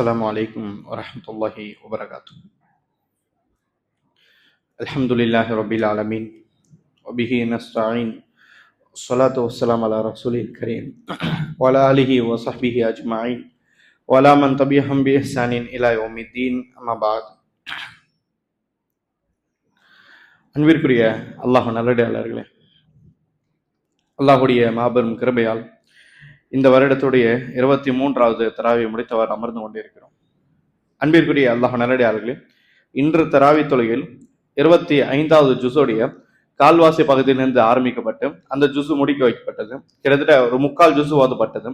السلام عليكم ورحمة الله وبركاته. الحمد لله رب العالمين وبه نستعين الصلاة والسلام على رسول الكريم وعلى آله وصحبه أجمعين وعلى من تبعهم بإحسان إلى يوم الدين أما بعد. அன்பிற்குரிய அல்லாஹ் நல்லடியாளர்களே, அல்லாஹுடைய மாபெரும் கிருபையால் இந்த வருடத்துடைய 23வது தராவி முடித்தவர் அமர்ந்து கொண்டிருக்கிறோம். அன்பிற்குரிய அல்லாஹ் நல்லடியார்களே, இன்று தராவி தொழுகையில் 25வது ஜுஸோடைய கால்வாசி பகுதியிலிருந்து ஆரம்பிக்கப்பட்டு அந்த ஜுஸு முடிக்க வைக்கப்பட்டது. கிட்டத்தட்ட ஒரு 3/4 ஜுஸு ஓதப்பட்டது.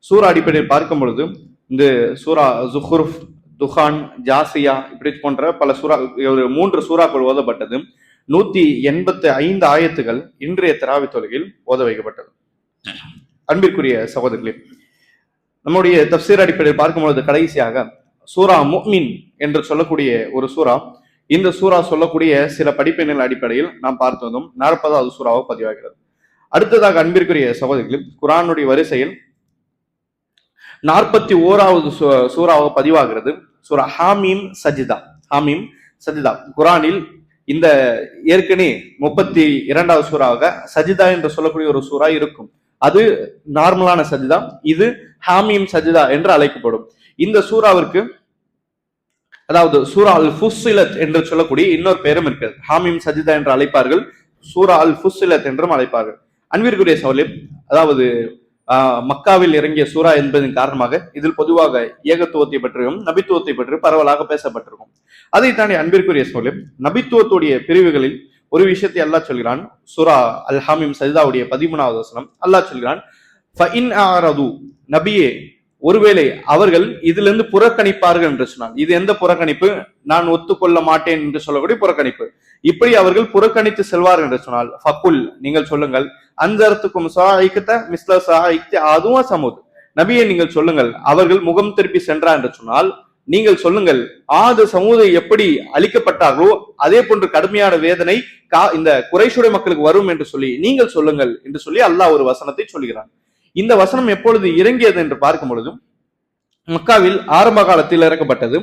சூரா அடிப்படையில் பார்க்கும் பொழுது இந்த சூரா ஜுஹ்ருஃப், துஹான், ஜாசியா இப்படி போன்ற பல சூறா, ஒரு 3 சூறாக்கள் ஓதப்பட்டது. 185 ஆயத்துகள் இன்றைய தராவி தொழுகையில் ஓத வைக்கப்பட்டது. அன்பிற்குரிய சகோதரர்களே, நம்முடைய தஃப்சீர் அடிப்படையில் பார்க்கும்பொழுது கடைசியாக சூரா முஃமின் என்று சொல்லக்கூடிய ஒரு சூறா, இந்த சூறா சொல்லக்கூடிய சில படிப்பினின் அடிப்படையில் நாம் பார்த்து வந்தோம். 40வது சூறாவை பதிவாகிறது. அடுத்ததாக அன்பிற்குரிய சகோதரர்களே, குர்ஆனுடைய வரிசையில் 41வது சூறாவை பதிவாகிறது சூரா ஹாமீம் சஜிதா. ஹாமீம் சஜிதா குர்ஆனில் இந்த ஏற்கனவே 32வது சூறாவாக சஜிதா என்று சொல்லக்கூடிய ஒரு சூறா இருக்கும். அது நார்மலான சஜிதா, இது ஹாமீம் சஜிதா என்று அழைக்கப்படும். இந்த சூறாவிற்கு, அதாவது சூரா அல் ஃபுஸ்ஸிலத் என்று சொல்லக்கூடிய இன்னொரு பேரும் இருக்கிறது. ஹாமீம் சஜிதா என்று அழைப்பார்கள், சூரா அல் ஃபுஸ்ஸிலத் என்றும் அழைப்பார்கள். அன்பிற்குரிய சகோதரர்களே, அதாவது மக்காவில் இறங்கிய சூரா என்பதன் காரணமாக இதில் பொதுவாக ஏகத்துவத்தை பற்றியும் நபித்துவத்தை பற்றி பரவலாக பேசப்பட்டிருக்கும். அதை தாண்டி அன்பிற்குரிய சகோதரர்களே, நபித்துவத்துடைய பிரிவுகளில் ஒரு விஷயத்தை அல்லாஹ் சொல்கிறான். சூரா அல் ஹாமீம் சஜிதாவுடைய 13வது வசனம் அல்லாஹ் சொல்கிறான், ஃபஇன் அஅரது, நபியே ஒருவேளை அவர்கள் இதிலிருந்து புறக்கணிப்பார்கள் என்று சொன்னான். இது எந்த புறக்கணிப்பு? நான் ஒத்துக்கொள்ள மாட்டேன் என்று சொல்லக்கூடிய புறக்கணிப்பு. இப்படி அவர்கள் புறக்கணித்து செல்வார்கள் என்று சொன்னால் ஃபகுல், நீங்கள் சொல்லுங்கள், அன்சர்துக்கும் ஸாயிகத மிஸ்ல ஸாயிகதி அதுவா சமூத், நபியே நீங்கள் சொல்லுங்கள், அவர்கள் முகம் திருப்பி சென்றார் என்று சொன்னால் நீங்கள் சொல்லுங்கள், ஆது சமூதை எப்படி அழிக்கப்பட்டார்களோ அதே போன்று கடுமையான வேதனை இந்த குறைஷுடைய மக்களுக்கு வரும் என்று சொல்லி நீங்கள் சொல்லுங்கள் என்று சொல்லி அல்லாஹ் ஒரு வசனத்தை சொல்கிறான். இந்த வசனம் எப்பொழுது இறங்கியது என்று பார்க்கும் பொழுதும் மக்காவில் ஆரம்ப காலத்தில் இறக்கப்பட்டது.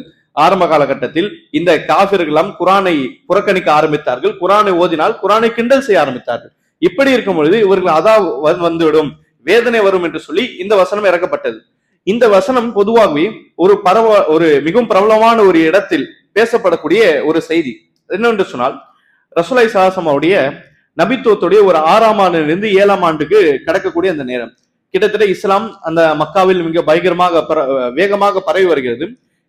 ஆரம்ப காலகட்டத்தில் இந்த காஃபிர்களெல்லாம் குரானை புறக்கணிக்க ஆரம்பித்தார்கள். குரானை ஓதினால் குரானை கிண்டல் செய்ய ஆரம்பித்தார்கள். இப்படி இருக்கும் பொழுது இவர்கள் வந்துவிடும், வேதனை வரும் என்று சொல்லி இந்த வசனம் இறக்கப்பட்டது. இந்த வசனம் பொதுவாகவே ஒரு மிகவும் பிரபலமான ஒரு இடத்தில் பேசப்படக்கூடிய ஒரு செய்தி என்னவென்று சொன்னால், ரசூலுல்லாஹி ஸல்லல்லாஹு அலைஹி வஸல்லம் அவருடைய நபித்துவத்துடைய ஒரு 6ஆம் ஆண்டிலிருந்து 7ஆம் ஆண்டுக்கு கடக்கக்கூடிய அந்த நேரம், கிட்டத்தட்ட இஸ்லாம் அந்த மக்காவில் மிக பயங்கரமாக வேகமாக பரவி வருகிறது.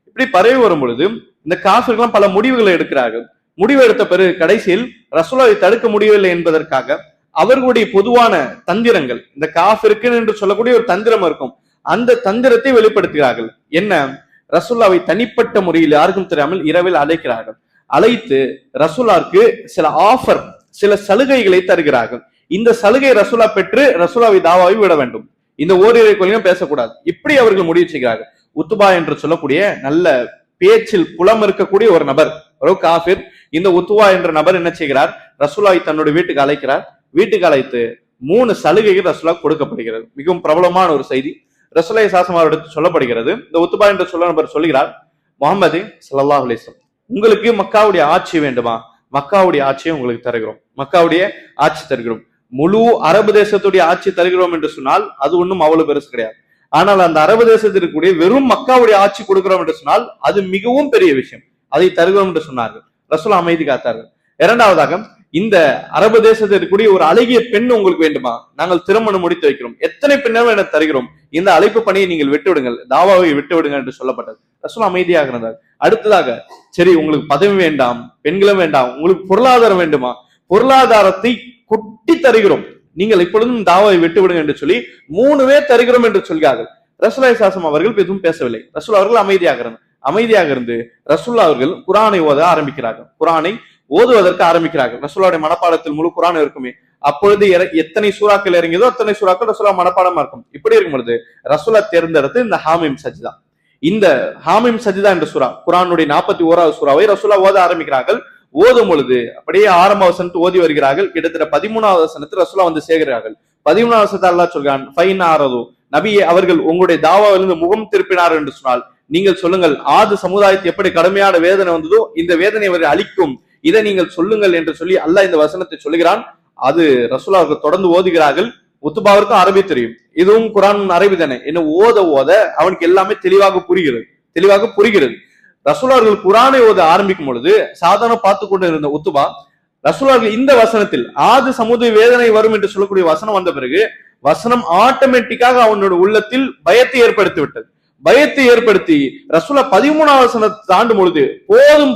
இப்படி பரவி வரும் பொழுது இந்த காஃபிர்கள் பல முடிவுகளை எடுக்கிறார்கள். முடிவு எடுத்த பிறகு கடைசியில் ரசூலுல்லாஹை தடுக்க முடியவில்லை என்பதற்காக அவர்களுடைய பொதுவான தந்திரங்கள், இந்த காஃபிருக்கு என்று சொல்லக்கூடிய ஒரு தந்திரம் இருக்கும், அந்த தந்திரத்தை வெளிப்படுத்துகிறார்கள். என்ன? ரசூலுல்லாஹை தனிப்பட்ட முறையில் யாருக்கும் தெரியாமல் இரவில் அழைக்கிறார்கள். அழைத்து ரசூலுல்லாஹ்வுக்கு சில ஆஃபர், சில சலுகைகளை தருகிறார்கள். இந்த சலுகை ரசூலா பெற்று ரசூலாவை தாவாவை விட வேண்டும், இந்த ஓரிரை கொள்கையும் பேசக்கூடாது. இப்படி அவர்கள் முடிவு செய்கிறார்கள். உத்துபா என்று சொல்லக்கூடிய நல்ல பேச்சில் புலம் இருக்கக்கூடிய ஒரு நபர், ஒரு காஃபிர். இந்த உத்துபா என்ற நபர் என்ன செய்கிறார்? ரசூலாவை தன்னுடைய வீட்டுக்கு அழைக்கிறார். வீட்டுக்கு அழைத்து 3 சலுகைகள் ரசூலா கொடுக்கப்படுகிறது. மிகவும் பிரபலமான ஒரு செய்தி ரசூலுல்லாஹி ஸல்லல்லாஹு அலைஹி வஸல்லம் சொல்லப்படுகிறது. இந்த உத்துபா என்ற சொல்ல நபர் சொல்கிறார், முஹம்மது ஸல்லல்லாஹு அலைஹி வஸல்லம், உங்களுக்கு மக்காவுடைய ஆட்சி வேண்டுமா? மக்காவுடைய ஆட்சியை உங்களுக்கு தருகிறோம், மக்காவுடைய ஆட்சி தருகிறோம். முழு அரபு தேசத்துடைய ஆட்சி தருகிறோம் என்று சொன்னால் அது ஒன்றும் அவ்வளவு பெருசு கிடையாது. ஆனால் அந்த அரபு தேசத்திற்கு கூடிய வெறும் மக்காவுடைய ஆட்சி கொடுக்கிறோம் என்று சொன்னால் அது மிகவும் பெரிய விஷயம். அதை தருகிறோம் என்று சொன்னார்கள். ரசூல் அமைதி காத்தார்கள். இரண்டாவதாக, இந்த அரபு தேசத்திற்கு கூடிய ஒரு அழகிய பெண் உங்களுக்கு வேண்டுமா? நாங்கள் திருமணம் முடித்து வைக்கிறோம், எத்தனை பெண்ணும் என தருகிறோம், இந்த அழைப்பு பணியை நீங்கள் விட்டுவிடுங்கள், தாவாவை விட்டு விடுங்கள் என்று சொல்லப்பட்டது. ரசூல் அமைதியாக இருந்தார். அடுத்ததாக, சரி உங்களுக்கு பதவி வேண்டாம், பெண்களும் வேண்டாம், உங்களுக்கு பொருளாதாரம் வேண்டுமா? பொருளாதாரத்தை கொட்டி தருகிறோம், நீங்கள் இப்பொழுதும் தாவாவை விட்டு விடுங்க என்று சொல்லி 3வே தருகிறோம் என்று சொல்கிறார்கள். ரசூலுல்லாஹி ஸல்லல்லாஹு அலைஹி வஸல்லம் அவர்கள் எதுவும் பேசவில்லை. ரசூல் அவர்கள் அமைதியாக இருந்து ரசூல் அவர்கள் குர்ஆனை ஓத ஆரம்பிக்கிறார்கள். குர்ஆனை ஓதுவதற்கு ஆரம்பிக்கிறார்கள். ரசூலுல்லாஹ்வுடைய மனப்பாடத்தில் முழு குர்ஆன் இருக்குமே. அப்பொழுது எத்தனை சூறாக்கள் இறங்கியதோ அத்தனை சூறாக்கள் ரசூலுல்லாஹ் மனப்பாடமா இருக்கும். இப்படி இருக்கும் பொழுது ரசூலுல்லாஹ் தேர்ந்தெடுத்து இந்த ஹாமீம் சஜிதா, இந்த ஹாமீம் சஜிதா என்ற சூறா, குர்ஆனுடைய 41வது சூறாவை ரசூலுல்லாஹ் ஓத ஆரம்பிக்கிறார்கள். ஓதும் பொழுது அப்படியே ஆரம்ப வசனத்தை ஓதி வருகிறார்கள். கிட்டத்தட்ட 13வது வசனத்தில் ரசூலுல்லாஹ் வந்து சேர்கிறார்கள். 13வது வசனத்தை அல்லாஹ் சொல்கிறான், ஃபைன் ஆரது, நபியே அவர்கள் உங்களுடைய தாவாவிலிருந்து முகம் திருப்பினார் என்று சொன்னால் நீங்கள் சொல்லுங்கள், ஆது சமுதாயத்தை எப்படி கடுமையான வேதனை வந்ததோ இந்த வேதனை அவரை அளிக்கும், இதை நீங்கள் சொல்லுங்கள் என்று சொல்லி அல்லாஹ் இந்த வசனத்தை சொல்லுகிறான். அது ரசூலுல்லாஹ் அவர்கள் தொடர்ந்து ஓதுகிறார்கள். உத்துபாவிற்கும் அரபி தெரியும், இதுவும் குரான் அரபி தானே, என்ன ஓத ஓத அவனுக்கு எல்லாமே தெளிவாக புரிகிறது. ரசூலுல்லாஹ் அவர்கள் குரானை ஓத ஆரம்பிக்கும் பொழுது சாதாரண பார்த்து கொண்டு இருந்த உத்துபா ரசூலுல்லாஹ் அவர்கள் இந்த வசனத்தில் ஆது சமுதாய வேதனை வரும் என்று சொல்லக்கூடிய வசனம் வந்த பிறகு வசனம் ஆட்டோமேட்டிக்காக அவனோட உள்ளத்தில் பயத்தை ஏற்படுத்தி ரசூலுல்லாஹ் 13வது வசனத்தை தாண்டும் பொழுது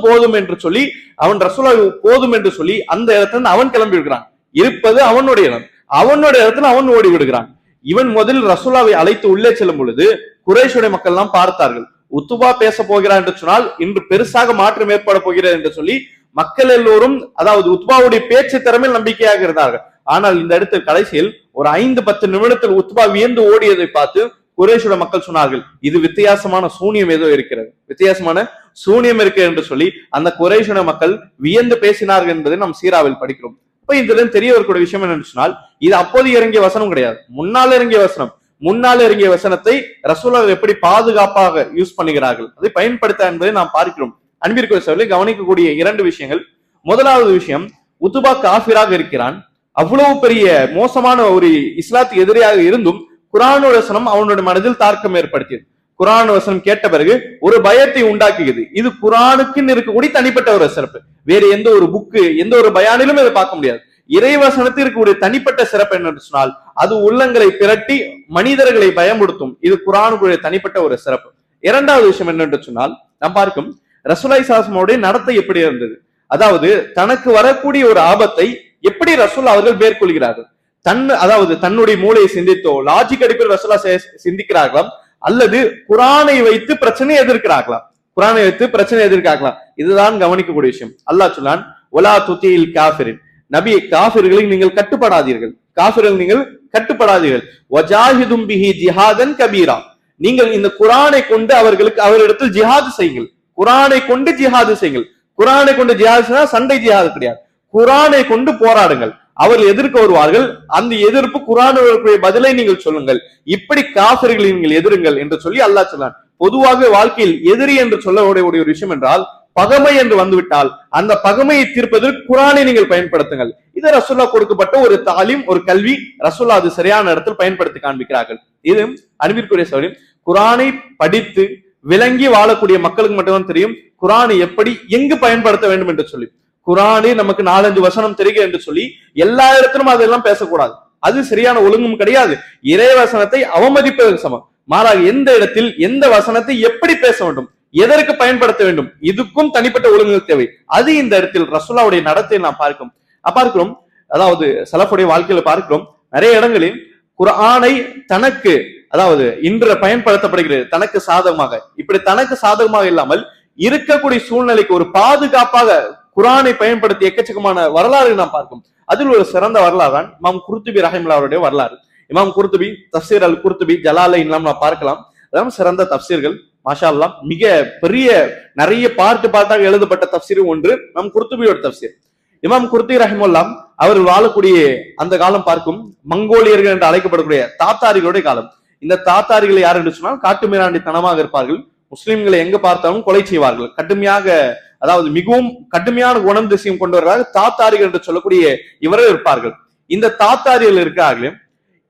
போதும் என்று சொல்லி அவன் ரசூலுல்லாஹ் போதும் என்று சொல்லி அந்த இடத்துல அவன் கிளம்பி விடுகிறான். இருப்பது அவனுடைய இடம், அவனுடைய இடத்துல அவன் ஓடி விடுகிறான். இவன் முதலில் ரசூலுல்லாஹ்வை அழைத்து உள்ளே செல்லும் பொழுது குறைஷுடைய மக்கள் எல்லாம் பார்த்தார்கள், உத்துபா பேச போகிறார் என்று சொன்னால் இன்று பெருசாக மாற்றம் ஏற்பட போகிறது என்று சொல்லி மக்கள் எல்லோரும், அதாவது உத்பாவுடைய பேச்சு திறமையில் நம்பிக்கையாக இருந்தார்கள். ஆனால் இந்த இடத்தில் கடைசியில் ஒரு 5-10 நிமிடத்தில் உத்பா வியந்து ஓடியதை பார்த்து குறைஷுடைய மக்கள் சொன்னார்கள், இது வித்தியாசமான சூனியம் ஏதோ இருக்கிறது, வித்தியாசமான சூனியம் இருக்கிறது என்று சொல்லி அந்த குறைஷுடைய மக்கள் வியந்து பேசினார்கள் என்பதை நாம் சீராவில் படிக்கிறோம். இப்ப இதுல தெரிய வரக்கூடிய விஷயம் என்னன்னு சொன்னால், இது அப்போது இறங்கிய வசனம் கிடையாது, முன்னால் இறங்கிய வசனத்தை ரசூலுல்லாஹ் எப்படி பாதுகாப்பாக யூஸ் பண்ணுகிறார்கள், அதை பயன்படுத்த என்பதை நாம் பார்க்கிறோம். அன்பிற்குரிய சகோதரர்களே, கவனிக்கக்கூடிய 2 விஷயங்கள். முதலாவது விஷயம், உத்துபா காஃபிராக இருக்கிறான், அவ்வளவு பெரிய மோசமான ஒரு இஸ்லாத்துக்கு எதிரியாக இருந்தும் குர்ஆன் வசனம் அவனுடைய மனதில் தாக்கம் ஏற்படுத்தியது. குர்ஆன் வசனம் கேட்ட பிறகு ஒரு பயத்தை உண்டாக்குகிறது. இது குர்ஆனுக்குன்னு இருக்கக்கூடிய தனிப்பட்ட ஒரு சிறப்பு, வேறு எந்த ஒரு புக்கு எந்த ஒரு பயானிலும் இதை பார்க்க முடியாது. இறைவசனத்தில் இருக்கக்கூடிய தனிப்பட்ட சிறப்பு என்னன்னு சொன்னால் அது உள்ளங்களை திரட்டி மனிதர்களை பயமுறுத்தும். இது குர்ஆனுக்குரிய தனிப்பட்ட ஒரு சிறப்பு. இரண்டாவது விஷயம் என்னென்று சொன்னால், நாம் பார்க்கும் ரசூலுல்லாஹி ஸல்லல்லாஹு அலைஹி வஸல்லம் நடத்தை எப்படி இருந்தது, அதாவது தனக்கு வரக்கூடிய ஒரு ஆபத்தை எப்படி ரசூலுல்லாஹ் அவர்கள் மேற்கொள்கிறார்கள். அதாவது தன்னுடைய மூளையை சிந்தித்தோ லாஜிக் அடிப்படையில் ரசூலுல்லாஹ் சிந்திக்கிறார்களாம், அல்லது குர்ஆனை வைத்து பிரச்சனை எதிர்க்கிறார்களா, இதுதான் கவனிக்கக்கூடிய விஷயம். அல்லாஹ் சொன்னான், வலா துதீல் காஃபிரின், நபி காஃபிர்களை நீங்கள் கட்டுப்படாதீர்கள், வஜாஹிதும் பிஹி ஜிஹாதன் கபீரா, நீங்கள் இந்த குர்ஆனை கொண்டு அவரிடத்தில் ஜிஹாது செய்யுங்கள், குர்ஆனை கொண்டு ஜிஹாது செய்யுங்கள். குர்ஆனை கொண்டு ஜிஹாது சண்டை ஜிஹாது கிடையாது, குர்ஆனை கொண்டு போராடுங்கள். அவர்கள் எதிர்க்க வருவார்கள், அந்த எதிர்ப்பு குர்ஆனுடைய பதிலை நீங்கள் சொல்லுங்கள், இப்படி காஃபிர்களை நீங்கள் எதிருங்கள் என்று சொல்லி அல்லாஹ் சொன்னான். பொதுவாக வாழ்க்கையில் எதிரி என்று சொல்லக்கூடிய ஒரு விஷயம் என்றால் பகமை என்று வந்துவிட்டால் அந்த பகமையை தீர்ப்பதற்கு குர்ஆனை நீங்கள் பயன்படுத்துங்கள். இது ரசூலுல்லாஹ் கொடுக்கப்பட்ட ஒரு தாலீம், ஒரு கல்வி. ரசூலுல்லாஹ் அது சரியான இடத்தில் பயன்படுத்தி காண்பிக்கிறார்கள். இது அன்பிற்குரிய சகோதரர்களே, குர்ஆனை படித்து விளங்கி வாழக்கூடிய மக்களுக்கு மட்டும்தான் தெரியும் குர்ஆனை எப்படி எங்கு பயன்படுத்த வேண்டும் என்று சொல்லி. குர்ஆனே நமக்கு 4-5 வசனம் தெரிக என்று சொல்லி எல்லா இடத்திலும் அதெல்லாம் பேசக்கூடாது, அது சரியான ஒழுங்கும் கிடையாது. இறைவசனத்தை அவமதிப்பதற்கு சமம். மாறாக எந்த இடத்தில் எந்த வசனத்தை எப்படி பேச வேண்டும், எதற்கு பயன்படுத்த வேண்டும், இதுக்கும் தனிப்பட்ட ஒழுங்குகள் தேவை. அது இந்த இடத்தில் ரசூலுல்லாஹ்வுடைய நடத்தையில் நாம் பார்க்கிறோம். அதாவது சலஃபுடைய வாழ்க்கையில பார்க்கிறோம், நிறைய இடங்களில் குர்ஆனை தனக்கு, அதாவது இன்று பயன்படுத்தப்படுகிறது தனக்கு சாதகமாக. இப்படி தனக்கு சாதகமாக இல்லாமல் இருக்கக்கூடிய சூழ்நிலைக்கு ஒரு பாதுகாப்பாக குர்ஆனை பயன்படுத்தி எக்கச்சக்கமான வரலாறு நாம் பார்க்கும். அதில் ஒரு சிறந்த வரலாறு தான் இமாம் குர்துபி ரஹிமஹுல்லாஹ் அவருடைய வரலாறு. இமாம் குர்துபி தஃப்சீர் அல் குர்துபி ஜலாலைன் நாம் பார்க்கலாம். அதாவது சிறந்த தஃப்சீர்கள், மாஷா அல்லாஹ், மிக பெரிய நிறைய பார்ட்டாக எழுதப்பட்ட தஃப்சீர் ஒன்று இமாம் குர்துபியோட தஃப்சீர். இமாம் குர்துபி ரஹிமஹுல்லாஹ் அவர் வாழக்கூடிய அந்த காலம் பார்க்கும் மங்கோலியர்கள் என்று அழைக்கப்படக்கூடிய தாத்தாரிகளுடைய காலம். இந்த தாத்தாரிகளை யார் என்று சொன்னால் காட்டுமிராண்டித்தனமாக இருப்பார்கள், முஸ்லிம்களை எங்க பார்த்தாலும் கொலை செய்வார்கள், கடுமையாக, அதாவது மிகவும் கடுமையான குணம் திசையும் கொண்டவர்களாக தாத்தாரிகள் என்று சொல்லக்கூடிய இவர்கள் இருப்பார்கள். இந்த தாத்தாரிகள் இருக்கிறார்களே,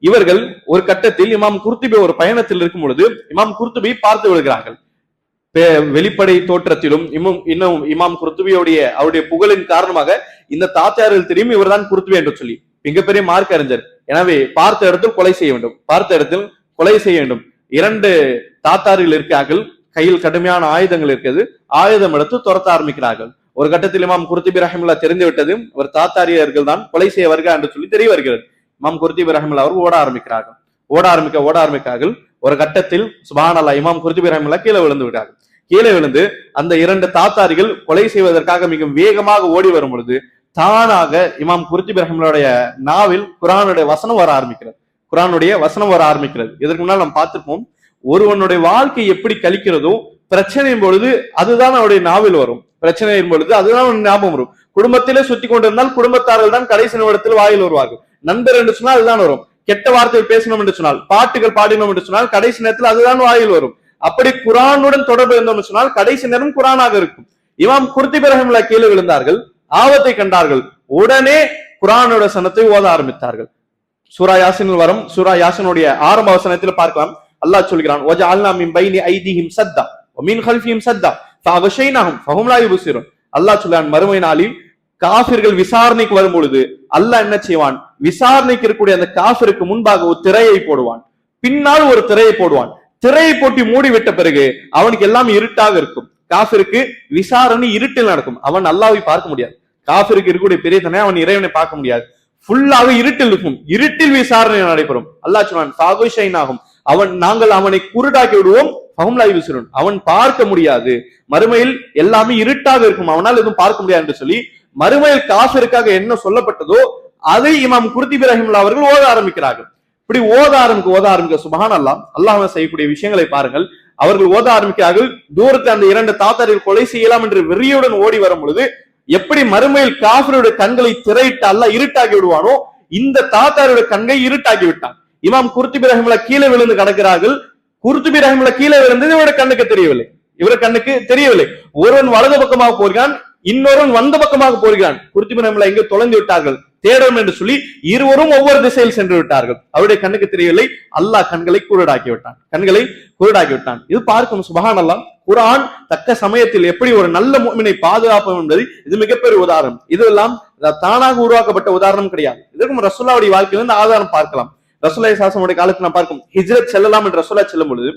இவர்கள் ஒரு கட்டத்தில் இமாம் குர்துபி ஒரு பயணத்தில் இருக்கும் பொழுது இமாம் குர்துபி பார்த்து விடுகிறார்கள். வெளிப்படை தோற்றத்திலும் இன்னும் இமாம் குர்துபியோடைய அவருடைய புகழின் காரணமாக இந்த தாத்தாரிகள் தெரியும் இவர்தான் குர்துபி என்று சொல்லி. மிகப்பெரிய மார்க் அறிஞர், எனவே பார்த்த இடத்தில் கொலை செய்ய வேண்டும். 2 தாத்தாரிகள் இருக்கிறார்கள், கையில் கடுமையான ஆயுதங்கள் இருக்கிறது, ஆயுதம் எடுத்து துரத்த ஆரம்பிக்கிறார்கள். ஒரு கட்டத்தில் இமாம் குர்துபி ரஹிமஹுல்லாஹ் தெரிந்து விட்டது ஒரு தாத்தாரியர்கள் தான் கொலை செய்ய வருகிறார் என்று சொல்லி தெரிய வருகிறது. இமாம் குர்துபி ரஹிமஹுல்லாஹ் அவர் ஓட ஆரம்பிக்கிறார்கள். ஒரு கட்டத்தில் சுப்ஹானல்லாஹ் இமாம் குர்துபி ரஹிமஹுல்லாஹ் கீழே விழுந்து அந்த 2 தாத்தாரிகள் கொலை செய்வதற்காக மிக வேகமாக ஓடி வரும் பொழுது தானாக இமாம் குர்துபி ரஹிமஹுல்லாஹ்வுடைய நாவில் குர்ஆனுடைய வசனம் வர ஆரம்பிக்கிறது. இதற்கு முன்னால் நாம் பார்த்திருப்போம், ஒருவனுடைய வாழ்க்கை எப்படி கழிக்கிறதோ பிரச்சனையின் பொழுது அதுதான் அவருடைய நாவில் வரும், பிரச்சனையின் பொழுது அதுதான் ஞாபகம் வரும். குடும்பத்திலே சுத்தி கொண்டிருந்தால் குடும்பத்தார்கள் தான் கடைசி நிமிடத்தில் வாயில் வருவார்கள். நண்பர் என்று சொன்னால் அதுதான் வரும். கெட்ட வார்த்தைகள் பேசணும் என்று சொன்னால், பாட்டுகள் பாடினோம் என்று சொன்னால் கடைசி நேரத்தில் அதுதான் வாயில் வரும். அப்படி குரானுடன் தொடர்பு இருந்தோம்னு சொன்னால் கடைசி நேரம் குரானாக இருக்கும். இமாம் குர்துபி ரஹிமஹுல்லாஹ் கீழே விழுந்தார்கள், ஆபத்தை கண்டார்கள், உடனே குரானோட சனத்தை ஓத ஆரம்பித்தார்கள். சூரா யாசினில் வரும், சூரா யாசினுடைய ஆரம்ப வசனத்தில் பார்க்கலாம், அல்லாஹ் சொல்கிறான், வஜஅல்னா மின் பைனி ஐதிஹிம் சத்தா வ மின் கல்ஃபிஹிம் சத்தா ஃபஅக்ஷைனாஹும் ஃபஹும் லா யுப்சிரூன். அல்லாஹ் சொல்றான், மறுமை நாளில் காஃபிர்கள் விசாரணைக்கு வரும் பொழுது அல்லாஹ் என்ன செய்வான், விசாரணைக்கு இருக்கக்கூடிய அந்த காஃபிருக்கு முன்பாக ஒரு திரையை போடுவான், பின்னால் ஒரு திரையை போடுவான். திரையை போட்டு மூடிவிட்ட பிறகு அவனுக்கு எல்லாம் இருட்டாக இருக்கும். காஃபிருக்கு விசாரணை இருட்டில் நடக்கும். அவன் அல்லாஹ்வை பார்க்க முடியாது. காஃபிருக்கு இருக்கக்கூடிய பெரிய தன்மை, அவன் இறைவனை பார்க்க முடியாது. ஃபுல்லாக இருட்டில் இருக்கும். இருட்டில் விசாரணை நடைபெறும். அல்லாஹ் சொல்றான், ஃபஅக்ஷைனாஹும், நாங்கள் அவனை குருடாக்கி விடுவோம், ஃபஹும் லா யுப்சிரூன், அவன் பார்க்க முடியாது. மறுமையில் எல்லாமே இருட்டாக இருக்கும், அவனால் எதுவும் பார்க்க முடியாது என்று சொல்லி மறுமையில் காஃபிருக்காக என்ன சொல்லப்பட்டதோ அதை இமாம் குர்துபி ரஹிமஹுல்லாஹ் அவர்கள் ஓத ஆரம்பிக்கிறார்கள். இப்படி ஓத ஆரம்பிக்க சுப்ஹானல்லாஹ், அல்லாஹ் செய்யக்கூடிய விஷயங்களை பாருங்கள். அவர்கள் ஓத ஆரம்பிக்கிறார்கள். தூரத்து அந்த இரண்டு தாத்தாரில் கொலை செய்யலாம் என்று வெறியுடன் ஓடி வரும் பொழுது எப்படி மறுமையில் காஃபிருடைய கண்களை திரையிட்டு அல்லாஹ் இருட்டாக்கி விடுவானோ, இந்த தாத்தாருடைய கண்களை இருட்டாக்கி விட்டான். இமாம் குர்துபி ரஹிமஹுல்லாஹ் கீழே விழுந்து கிடக்கிறார்கள். குர்துபி ரஹிமஹுல்லாஹ் கீழே விழுந்தது இவருடைய கண்ணுக்கு தெரியவில்லை. ஒருவன் வலது பக்கமாக போகிறான், இன்னொருவன் வந்த பக்கமாக போகிறான். குர்துபி ரஹிமஹுல்லாஹ் எங்கே தொலைந்து விட்டார்கள், தேடும் என்று சொல்லி இருவரும் ஒவ்வொரு திசையில் சென்று விட்டார்கள். அவருடைய கண்ணுக்கு தெரியவில்லை. அல்லாஹ் கண்களை குருடாக்கி விட்டான். இது பார்க்கும் சுப்ஹானல்லாஹ், குர்ஆன் தக்க சமயத்தில் எப்படி ஒரு நல்ல முஃமினை பாதுகாப்போம் என்பது இது மிகப்பெரிய உதாரணம். இதெல்லாம் தானாக உருவாக்கப்பட்ட உதாரணம் கிடையாது. இதற்கும் ரசூலுல்லாஹ்வுடைய வாழ்க்கையிலிருந்து ஆதாரம் பார்க்கலாம். ரசூலுல்லாஹி ஸல்லல்லாஹு அலைஹி வஸல்லம் காலத்தில் நாம் பார்க்கும், ஹிஜ்ரத் செல்லலாம் என்று ரசூலுல்லாஹ் செல்லும் பொழுது,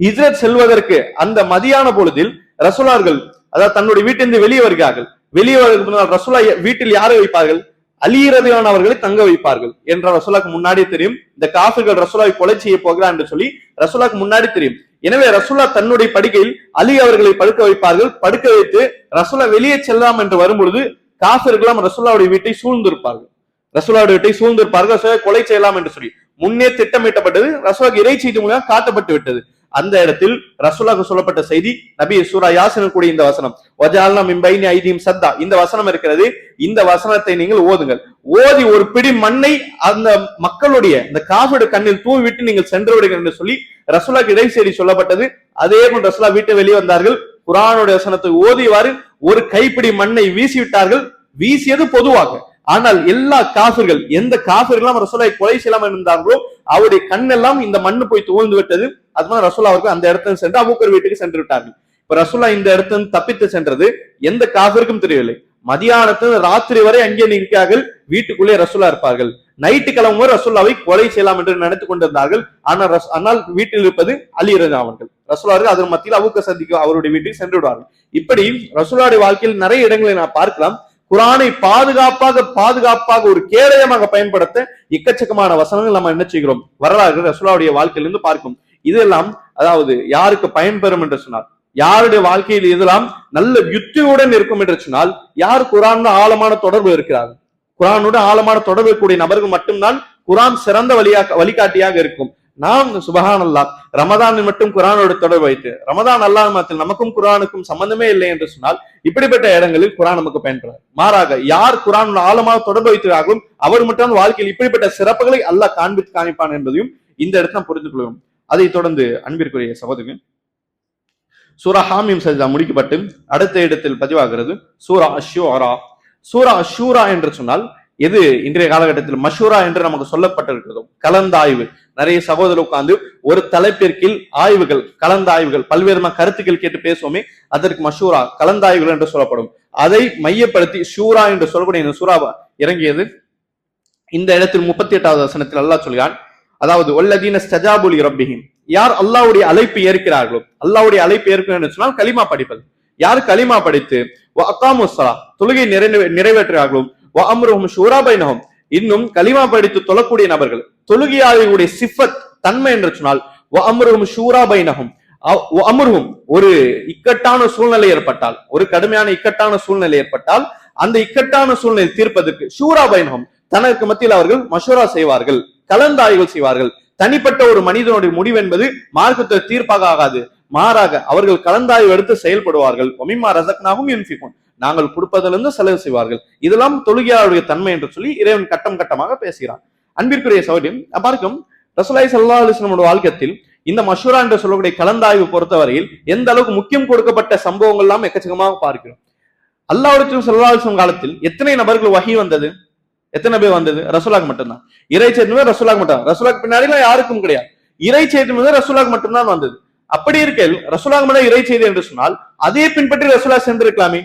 ஹிஜ்ரத் செல்வதற்கு அந்த மதியான பொழுதில் ரசூலுல்லாஹ்கள் அதாவது தன்னுடைய வீட்டிலிருந்து வெளியே வருகிறார்கள். வெளியே வருவதற்கு ரசூலுல்லாஹ் வீட்டில் யாரை வைப்பார்கள், அலி ரலியல்லாஹு அவர்களை தங்க வைப்பார்கள் என்ற ரசூலுல்லாஹ்க்கு முன்னாடியே தெரியும். இந்த காஃபிர்கள் ரசூலுல்லாஹை கொலை செய்ய போகிறார் என்று சொல்லி ரசூலுல்லாஹ்க்கு முன்னாடி தெரியும். எனவே ரசூலுல்லாஹ் தன்னுடைய படுக்கையில் அலி அவர்களை படுக்க வைப்பார்கள். படுக்க வைத்து ரசூலுல்லாஹ் வெளியே செல்லலாம் என்று வரும்பொழுது காஃபிர்களும் ரசூலுல்லாஹ்வுடைய வீட்டை சூழ்ந்திருப்பார்கள். கொலை செய்யலாம் என்று சொல்லி முன்னே திட்டமிட்டப்பட்டது. ரசூலுல்லாஹ்க்கு இறை செய்தி மூலம் காட்டப்பட்டு விட்டது. அந்த இடத்தில் ரசூலுல்லாஹ்க்கு சொல்லப்பட்ட செய்தி, நபி சூரா யாசின் கூடிய இந்த வசனம், வஜஅல்னா மின் பைனி ஐதிஹிம் சத்தா, இந்த வசனம் இருக்கிறது. இந்த வசனத்தை நீங்கள் ஓதுங்கள். ஓதி ஒரு பிடி மண்ணை அந்த மக்களுடைய இந்த காஃபிருடைய கண்ணில் தூவி விட்டு நீங்கள் சென்று விடுங்கள் என்று சொல்லி ரசூலுல்லாஹ்க்கு இறை செய்தி சொல்லப்பட்டது. அதே போன்று ரசூலுல்லாஹ் வீட்டை வெளியே வந்தார்கள். குர்ஆனுடைய வசனத்தை ஓதிவாறு ஒரு கைப்பிடி மண்ணை வீசி விட்டார்கள். வீசியது பொதுவாக, ஆனால் எல்லா காஃபிர்கள், எந்த காஃபிர்களாம் ரசூலுல்லாஹை கொலை செய்யலாம் இருந்தார்களோ அவருடைய கண்ணெல்லாம் இந்த மண்ணு போய் துவழ்ந்து விட்டது. அதுமாதிரி ரசூலுல்லாஹ் அவர்கள் அந்த இடத்துல சென்று அபூபக்கர் வீட்டுக்கு சென்று விட்டார்கள். இப்ப ரசூலுல்லாஹ் இந்த இடத்துல தப்பித்து சென்றது எந்த காஃபிருக்கும் தெரியவில்லை. மதியானத்தில் ராத்திரி வரை அங்கே நிற்கிறார்கள். வீட்டுக்குள்ளே ரசூலுல்லாஹ் இருப்பார்கள். நைட்டு கிளம்பும் ரசூலுல்லாஹை கொலை செய்யலாம் என்று நினைத்துக் கொண்டிருந்தார்கள். ஆனால் வீட்டில் இருப்பது அலி ரலியல்லாஹு அவர்கள். ரசூலுல்லாஹ் அதன் மத்தியில் அபூபக்கர் சந்திக்கு அவருடைய வீட்டுக்கு சென்று விடுவார்கள். இப்படி ரசூலுல்லாஹ்வுடைய வாழ்க்கையில் நிறைய இடங்களை நான் பார்க்கலாம். குர்ஆனை பாதுகாப்பாக ஒரு கேடயமாக பயன்படுத்த எக்கச்சக்கமான வசனங்கள் நம்ம என்ன செய்கிறோம், வரலாறு ரசூலுல்லாஹ்வுடைய வாழ்க்கையிலிருந்து பார்க்கும். இதெல்லாம் அதாவது யாருக்கு பயன்பெறும் என்று சொன்னால், யாருடைய வாழ்க்கையில் இதெல்லாம் நல்ல யுக்தியுடன் இருக்கும் என்று சொன்னால், யார் குர்ஆனோட ஆழமான தொடர்பு இருக்கிறார்கள், குர்ஆனோட ஆழமான தொடர்பு கூடிய நபர்கள் மட்டும்தான் குர்ஆன் சிறந்த வழிகாட்டியாக இருக்கும். நாம் சுப்ஹானல்லாஹ் ரமதானில் மட்டும் குர்ஆனோட தொடர்பு வைத்து, ரமதான் அல்லாஹ் மாத்தில் நமக்கும் குர்ஆனுக்கும் சம்பந்தமே இல்லை என்று சொன்னால், இப்படிப்பட்ட இடங்களில் குர்ஆன் நமக்கு பயன்படாது. மாறாக யார் குர்ஆனோட ஆழமாக தொடர்பு வைத்திருக்கார்களோ அவர் மட்டும் வாழ்க்கையில் இப்படிப்பட்ட சிறப்புகளை அல்லாஹ் காண்பிப்பான் என்பதையும் இந்த இடத்துல புரிந்து கொள்வோம். அதை தொடர்ந்து அன்பிற்குரிய சகோதரர்கள், சூரா ஹாமீம் சஜ்தா முடிக்கப்பட்டு அடுத்த இடத்தில் பதிவாகிறது சூரா அஷ்ஷூரா. சூரா அஷ்ஷூரா என்று சொன்னால் எது இன்றைய காலகட்டத்தில் மஷூரா என்று நமக்கு சொல்லப்பட்டிருக்கிறதோ, கலந்தாய்வு. நிறைய சகோதரர் உட்கார்ந்து ஒரு தலைப்பிற்கில் ஆய்வுகள், கலந்தாய்வுகள், பல்வேறு கருத்துக்கள் கேட்டு பேசுவோமே, அதற்கு மஷூரா, கலந்தாய்வுகள் என்று சொல்லப்படும். அதை மையப்படுத்தி ஷூரா என்று சொல்லக்கூடிய இந்த சூரா இறங்கியது. இந்த இடத்தில் 38வது வசனத்தில் அல்லாஹ் சொல்கிறான், அதாவது வல்லதீன ஸ்தஜாபு லிரப்பிஹிம், யார் அல்லாஹ்வுடைய அழைப்பு ஏற்கிறார்களோ, அல்லாஹ்வுடைய அழைப்பு ஏற்கிறார்கள் சொன்னால் கலிமா படிப்பது. யார் கலிமா படித்து வஅகாமுஸ்ஸலா, தொழுகை நிறைவேற்றுகிறார்களோ, வஅம்ருஹும் ஷூரா பைனஹும், இன்னும் கலிமா படித்து தொழக்கூடிய நபர்கள், தொழுகையாளர்களுடைய சிஃபத் தன்மை என்று சொன்னால் வஅம்ருஹும் ஷூரா பைனஹும், வஅம்ருஹும் ஒரு இக்கட்டான சூழ்நிலை ஏற்பட்டால், ஒரு கடுமையான இக்கட்டான சூழ்நிலை ஏற்பட்டால் அந்த இக்கட்டான சூழ்நிலை தீர்ப்பதற்கு ஷூரா பைனஹும், தனக்கு மத்தியில் அவர்கள் மஷூரா செய்வார்கள், கலந்தாய்வுகள் செய்வார்கள். தனிப்பட்ட ஒரு மனிதனுடைய முடிவு என்பது மார்க்கத்தை தீர்ப்பாக ஆகாது. மாறாக அவர்கள் கலந்தாய்வு எடுத்து செயல்படுவார்கள். ஒமிமா ரஸக்னாஹும் யுன்ஃபிகூன், நாங்கள் கொடுப்பதிலிருந்து செலவு செய்வார்கள். இதெல்லாம் தொழுகையாளருடைய தன்மை என்று சொல்லி இறைவன் கட்டம் கட்டமாக பேசுகிறான். அன்பிற்குரிய சகோதரன், பார்க்கும் ரசூலுல்லாஹி ஸல்லல்லாஹு அலைஹி வஸல்லம் வாழ்க்கையில் இந்த மஷூரா என்று சொல்லக்கூடிய கலந்தாய்வு பொறுத்தவரையில் எந்த அளவுக்கு முக்கியம் கொடுக்கப்பட்ட சம்பவங்கள் எல்லாம் எக்கச்சக்கமாக பார்க்கிறோம். அல்லாஹ்வுடைய ஸல்லல்லாஹு அலைஹி வஸல்லம் காலத்தில் எத்தனை நபர்கள் வஹி வந்தது? எத்தனை பேர் வந்தது? ரசூலுல்லாஹ் மட்டும்தான். இறை செய்தி ரசூலுல்லாஹ் மட்டும். ரசூலுல்லாஹ் பின்னாடி யாருக்கும் கிடையாது. இறை செய்தி ரசூலுல்லாஹ் மட்டும்தான் வந்தது. அப்படி இருக்கையில் ரசூலுல்லாஹ் மட்டும் இறை செய்தி என்று சொன்னால் அதே பின்பற்றி ரசூலுல்லாஹ் சென்றிருக்கலாமே,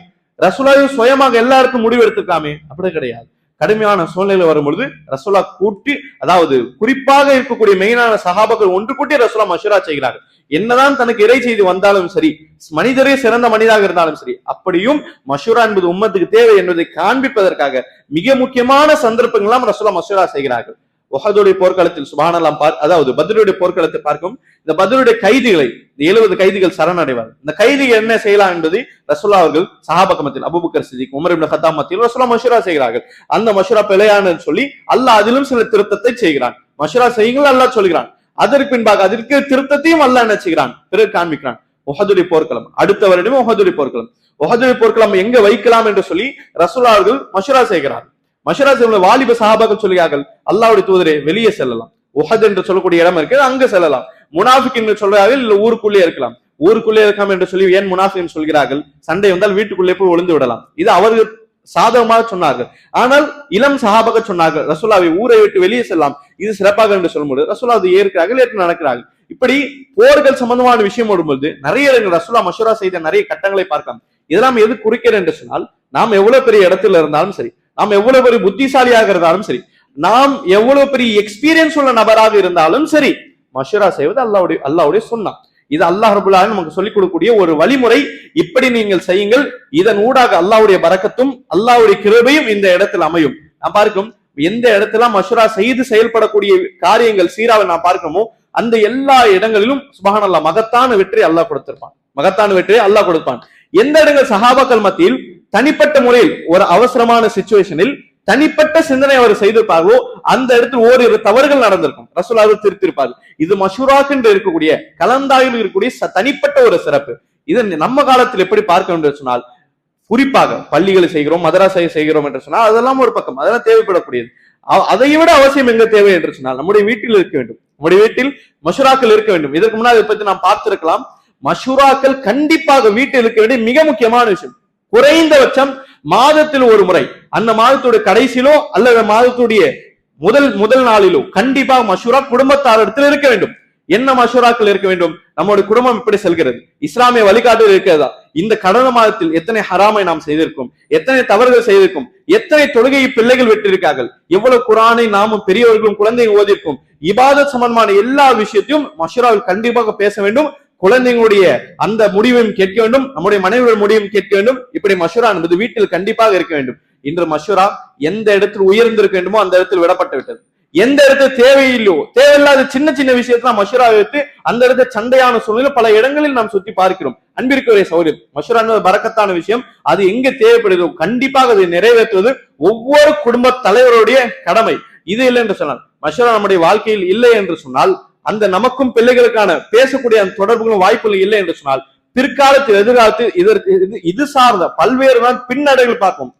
ரசூலுல்லாஹ் சுயமாக எல்லாருக்கும் முடிவு எடுத்துக்கலாமே. அப்படி கிடையாது. கடுமையான சூழ்நிலை வரும்பொழுது ரசூலுல்லாஹ் கூட்டி, அதாவது குறிப்பாக இருக்கக்கூடிய மெயினான சஹாபாக்கள் ஒன்று கூட்டி ரசூலுல்லாஹ் மஷூரா செய்கிறார்கள். என்னதான் தனக்கு இறை செய்தி வந்தாலும் சரி, மனிதரே சிறந்த மனிதாக இருந்தாலும் சரி, அப்படியும் மஷூரா என்பது உம்மத்துக்கு தேவை என்பதை காண்பிப்பதற்காக மிக முக்கியமான சந்தர்ப்பங்கள்லாம் ரசூலுல்லாஹ் மஷூரா செய்கிறார்கள். உஹதுடைய போர்க்களத்தில் சுப்ஹானல்லாஹ், அதாவது பத்ருடைய போர்க்களத்தை பார்க்கும். இந்த பத்ருடைய கைதிகளை, 70 கைதிகள் சரணடைவார். இந்த கைதிகள் என்ன செய்யலாம் என்பதை ரசூலுல்லாஹ் அவர்கள் சஹாபாக்கள் மத்தியில், Abu Bakr Siddique, Umar ibn Khattab மத்தியில் ரசூலுல்லாஹ் மஷூரா செய்கிறார்கள். அந்த மஷூரா பிழையானு சொல்லி அல்லாஹ் அதிலும் சில திருத்தத்தை செய்கிறான். மஷூரா செய்யுங்கள் அல்லாஹ் சொல்கிறான். அதற்கு பின்பாக அதற்கு திருத்தத்தையும் அல்லாஹ் என்ன செய்கிறான், பிறகு காண்பிக்கிறான். உஹதுடைய போர்க்களம், அடுத்த வருடமே உஹதுடைய போர்க்களம். உஹதுடைய போர்க்களம் எங்க வைக்கலாம் என்று சொல்லி ரசூலுல்லாஹ் அவர்கள் மஷூரா செய்கிறார்கள். மஷூரா செய்யும் வாலிப சஹாபாக்கள் சொல்கிறார்கள், அல்லாஹ்வுடைய தூதரே வெளியே செல்லலாம், உஹத் என்று சொல்லக்கூடிய இடம் இருக்கு, அங்க செல்லலாம். முனாஃபிக் என்று சொல்றார்கள், இல்ல ஊருக்குள்ளே இருக்கலாம். ஊருக்குள்ளே இருக்கலாம் என்று சொல்லி ஏன் முனாஃபிக் சொல்கிறார்கள்? சண்டை வந்தால் வீட்டுக்குள்ளே போய் ஒளிந்து விடலாம். இது அவர்கள் சாதகமாக சொன்னார்கள். ஆனால் இளம் சஹாபாக்கள் சொன்னார்கள், ரசூலுல்லாஹ்வை ஊரை விட்டு வெளியே செல்லலாம், இது சிறப்பாக என்று சொல்லும்போது ரசூலுல்லாஹ் அதை ஏற்கிறார்கள், ஏற்று நடக்கிறார்கள். இப்படி போர்கள் சம்பந்தமான விஷயம் வரும்போது நிறைய ரசூலுல்லாஹ் மஷூரா செய்த நிறைய கட்டங்களை பார்க்கலாம். இதெல்லாம் எது குறிக்கிறது என்று சொன்னால், நாம் எவ்வளவு பெரிய இடத்துல இருந்தாலும் சரி, நாம் எவ்வளவு பெரிய புத்திசாலியாக இருந்தாலும் சரி, நாம் எவ்வளவு பெரிய எக்ஸ்பீரியன்ஸ் உள்ள நபராக இருந்தாலும் சரி, மஷூரா செய்வது அல்லாஹ்வுடைய சுன்னத். இது அல்லாஹ் ரப்பல் ஆலமீன் நமக்கு சொல்லிக் கொடுக்கக்கூடிய ஒரு வழிமுறை. இப்படி நீங்கள் செய்யுங்கள், இதன் ஊடாக அல்லாஹ்வுடைய பரக்கத்தும் அல்லாஹ்வுடைய கிருபையும் இந்த இடத்தில் அமையும். நான் பார்க்கும் எந்த இடத்துல மஷூரா செய்து செயல்படக்கூடிய காரியங்கள் சீராவை நான் பார்க்கணுமோ அந்த எல்லா இடங்களிலும் சுப்ஹானல்லாஹ் மகத்தான வெற்றி அல்லாஹ் கொடுத்திருப்பான். மகத்தான வெற்றியை அல்லாஹ் கொடுப்பான். எந்த இடங்கள் சஹாபாக்கள் மத்தியில் தனிப்பட்ட முறையில் ஒரு அவசரமான சிச்சுவேஷனில் தனிப்பட்ட சிந்தனை அவர் செய்திருப்பார்களோ அந்த இடத்தில் ஓரிரு தவறுகள் நடந்திருக்கும், ரசூலுல்லாஹ் திருத்திருப்பார்கள். இது மஷூராக்கு என்று இருக்கக்கூடிய கலந்தாய்வில் இருக்கக்கூடிய தனிப்பட்ட ஒரு சிறப்பு. இது நம்ம காலத்தில் எப்படி பார்க்க வேண்டும் என்று சொன்னால், குறிப்பாக பள்ளிகளை செய்கிறோம், மதரசாவை செய்கிறோம் என்று சொன்னால் அதெல்லாம் ஒரு பக்கம், அதெல்லாம் தேவைப்படக்கூடியது. அதை விட அவசியம் எங்க தேவை என்று சொன்னால் நம்முடைய வீட்டில் இருக்க வேண்டும். நம்முடைய வீட்டில் மஷூராக்கள் இருக்க வேண்டும். இதற்கு முன்னால் இதை பற்றி நாம் பார்த்திருக்கலாம். மஷூராக்கள் கண்டிப்பாக வீட்டில் இருக்க வேண்டிய மிக முக்கியமான விஷயம். குறைந்தபட்சம் மாதத்தில் ஒரு முறை, அந்த மாதத்துடைய கடைசியிலோ அல்லது மாதத்துடைய முதல் நாளிலோ கண்டிப்பாக மஷூரா குடும்பத்தாரிடத்தில் இருக்க வேண்டும். என்ன மஷூராக்கள் இருக்க வேண்டும்? நம்முடைய குடும்பம் எப்படி செல்கிறது, இஸ்லாமிய வழிகாட்டுதல் இருக்கிறதா, இந்த கடந்த மாதத்தில் எத்தனை ஹராமை நாம் செய்திருக்கோம், எத்தனை தவறுகள் செய்திருக்கும், எத்தனை தொழுகையை பிள்ளைகள் விட்டிருக்கார்கள், எவ்வளவு குர்ஆனை நாமும் பெரியவர்களும் குழந்தைகள் ஓதிருக்கும், இபாதத் சம்பந்தமான எல்லா விஷயத்தையும் மஷூராவில் கண்டிப்பாக பேச வேண்டும். குழந்தைங்களுடைய அந்த முடிவையும் கேட்க வேண்டும், நம்முடைய மனைவியுடைய முடிவையும் கேட்க வேண்டும். இப்படி மஷூரா என்பது வீட்டில் கண்டிப்பாக இருக்க வேண்டும். இன்று மஷூரா எந்த இடத்தில் உயர்ந்திருக்க வேண்டுமோ அந்த இடத்தில் விடப்பட்டு விட்டது. எந்த இடத்துல தேவையில்லையோ, தேவையில்லாத சின்ன சின்ன விஷயத்துல மஷூரா வைத்து அந்த இடத்துல சண்டையான சூழ்நிலை பல இடங்களில் நாம் சுற்றி பார்க்கிறோம். அன்பிற்குரிய சௌரியம், மஷூரா என்பது பரக்கத்தான விஷயம். அது எங்க தேவைப்படுதோ கண்டிப்பாக அதை நிறைவேற்றுவது ஒவ்வொரு குடும்ப தலைவருடைய கடமை. இது இல்லை என்று சொன்னால், மஷூரா நம்முடைய வாழ்க்கையில் இல்லை என்று சொன்னால், அந்த நமக்கும் பிள்ளைகளுக்கான பேசக்கூடிய அந்த தொடர்புகளும் வாய்ப்புகள் இல்லை என்று சொன்னால், பிற்காலத்தில் எதிர்காலத்தில் இது சார்ந்த பல்வேறு பின்னடைகள் பார்ப்போம்.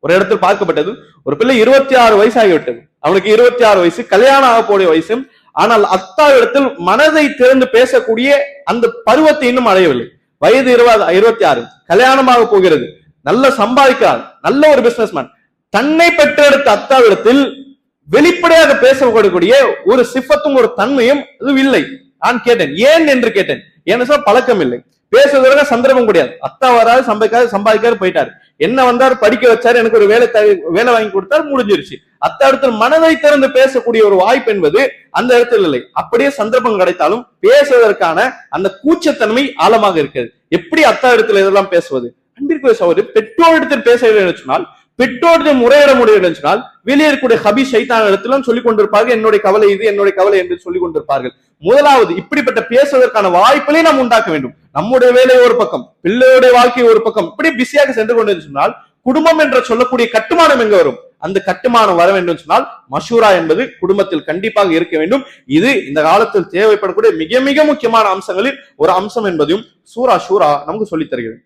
ஒரு இடத்தில் பார்க்கப்பட்டது, ஒரு பிள்ளை 26 வயசு ஆகிவிட்டது, அவனுக்கு 26 வயசு, கல்யாணம் ஆக போடைய வயசு. ஆனால் அத்தா இடத்தில் மனதை திறந்து பேசக்கூடிய அந்த பருவத்தை இன்னும் அடையவில்லை. வயது 26, கல்யாணமாக போகிறது, நல்ல சம்பாதிக்கிறார், நல்ல ஒரு பிசினஸ்மேன். தன்னை பெற்றெடுத்த அத்தாவிடத்தில் வெளிப்படையாக பேசக்கூடிய ஒரு சிஃபத்தும் ஒரு தன்மையும் அது இல்லை. நான் கேட்டேன், ஏன் என்று கேட்டேன். ஏன்னு சொல்ல பழக்கம் இல்லை, பேசுவதற்கு சந்தர்ப்பம் கிடையாது. அத்தா வராது, சம்பாதிக்காரு போயிட்டாரு, என்ன வந்தாரு, படிக்க வச்சாரு, எனக்கு ஒரு வேலை வாங்கி கொடுத்தாரு, முடிஞ்சிருச்சு. அத்தா இடத்துல மனதை திறந்து பேசக்கூடிய ஒரு வாய்ப்பு என்பது அந்த இடத்துல இல்லை. அப்படியே சந்தர்ப்பம் கிடைத்தாலும் பேசுவதற்கான அந்த கூச்சத்தன்மை ஆழமாக இருக்கிறது. எப்படி அத்தா இடத்துல இதெல்லாம் பேசுவது? அன்பிற்குரிய சகோதரி, பெற்றோரிடத்தில் பேச சொன்னால், பெற்றோரிடம் முறையிட முடியும் சொன்னால், வெளியே இருக்கக்கூடிய ஹபி ஷைத்தான் இடத்திலும் சொல்லிக் கொண்டிருப்பார்கள், என்னுடைய கவலை இது, என்னுடைய கவலை என்று சொல்லிக் கொண்டிருப்பார்கள். முதலாவது இப்படிப்பட்ட பேசுவதற்கான வாய்ப்புகளை நாம் உண்டாக்க வேண்டும். நம்முடைய வேலை ஒரு பக்கம், பிள்ளையுடைய வாழ்க்கை ஒரு பக்கம், இப்படி பிஸியாக சென்று கொண்டு சொன்னால் குடும்பம் என்ற சொல்லக்கூடிய கட்டுமானம் எங்க வரும்? அந்த கட்டுமானம் வர வேண்டும் சொன்னால் மஷூரா என்பது குடும்பத்தில் கண்டிப்பாக இருக்க வேண்டும். இது இந்த காலத்தில் தேவைப்படக்கூடிய மிக மிக முக்கியமான அம்சங்களில் ஒரு அம்சம் என்பதையும் சூரா ஷூரா நமக்கு சொல்லித் தருகிறது.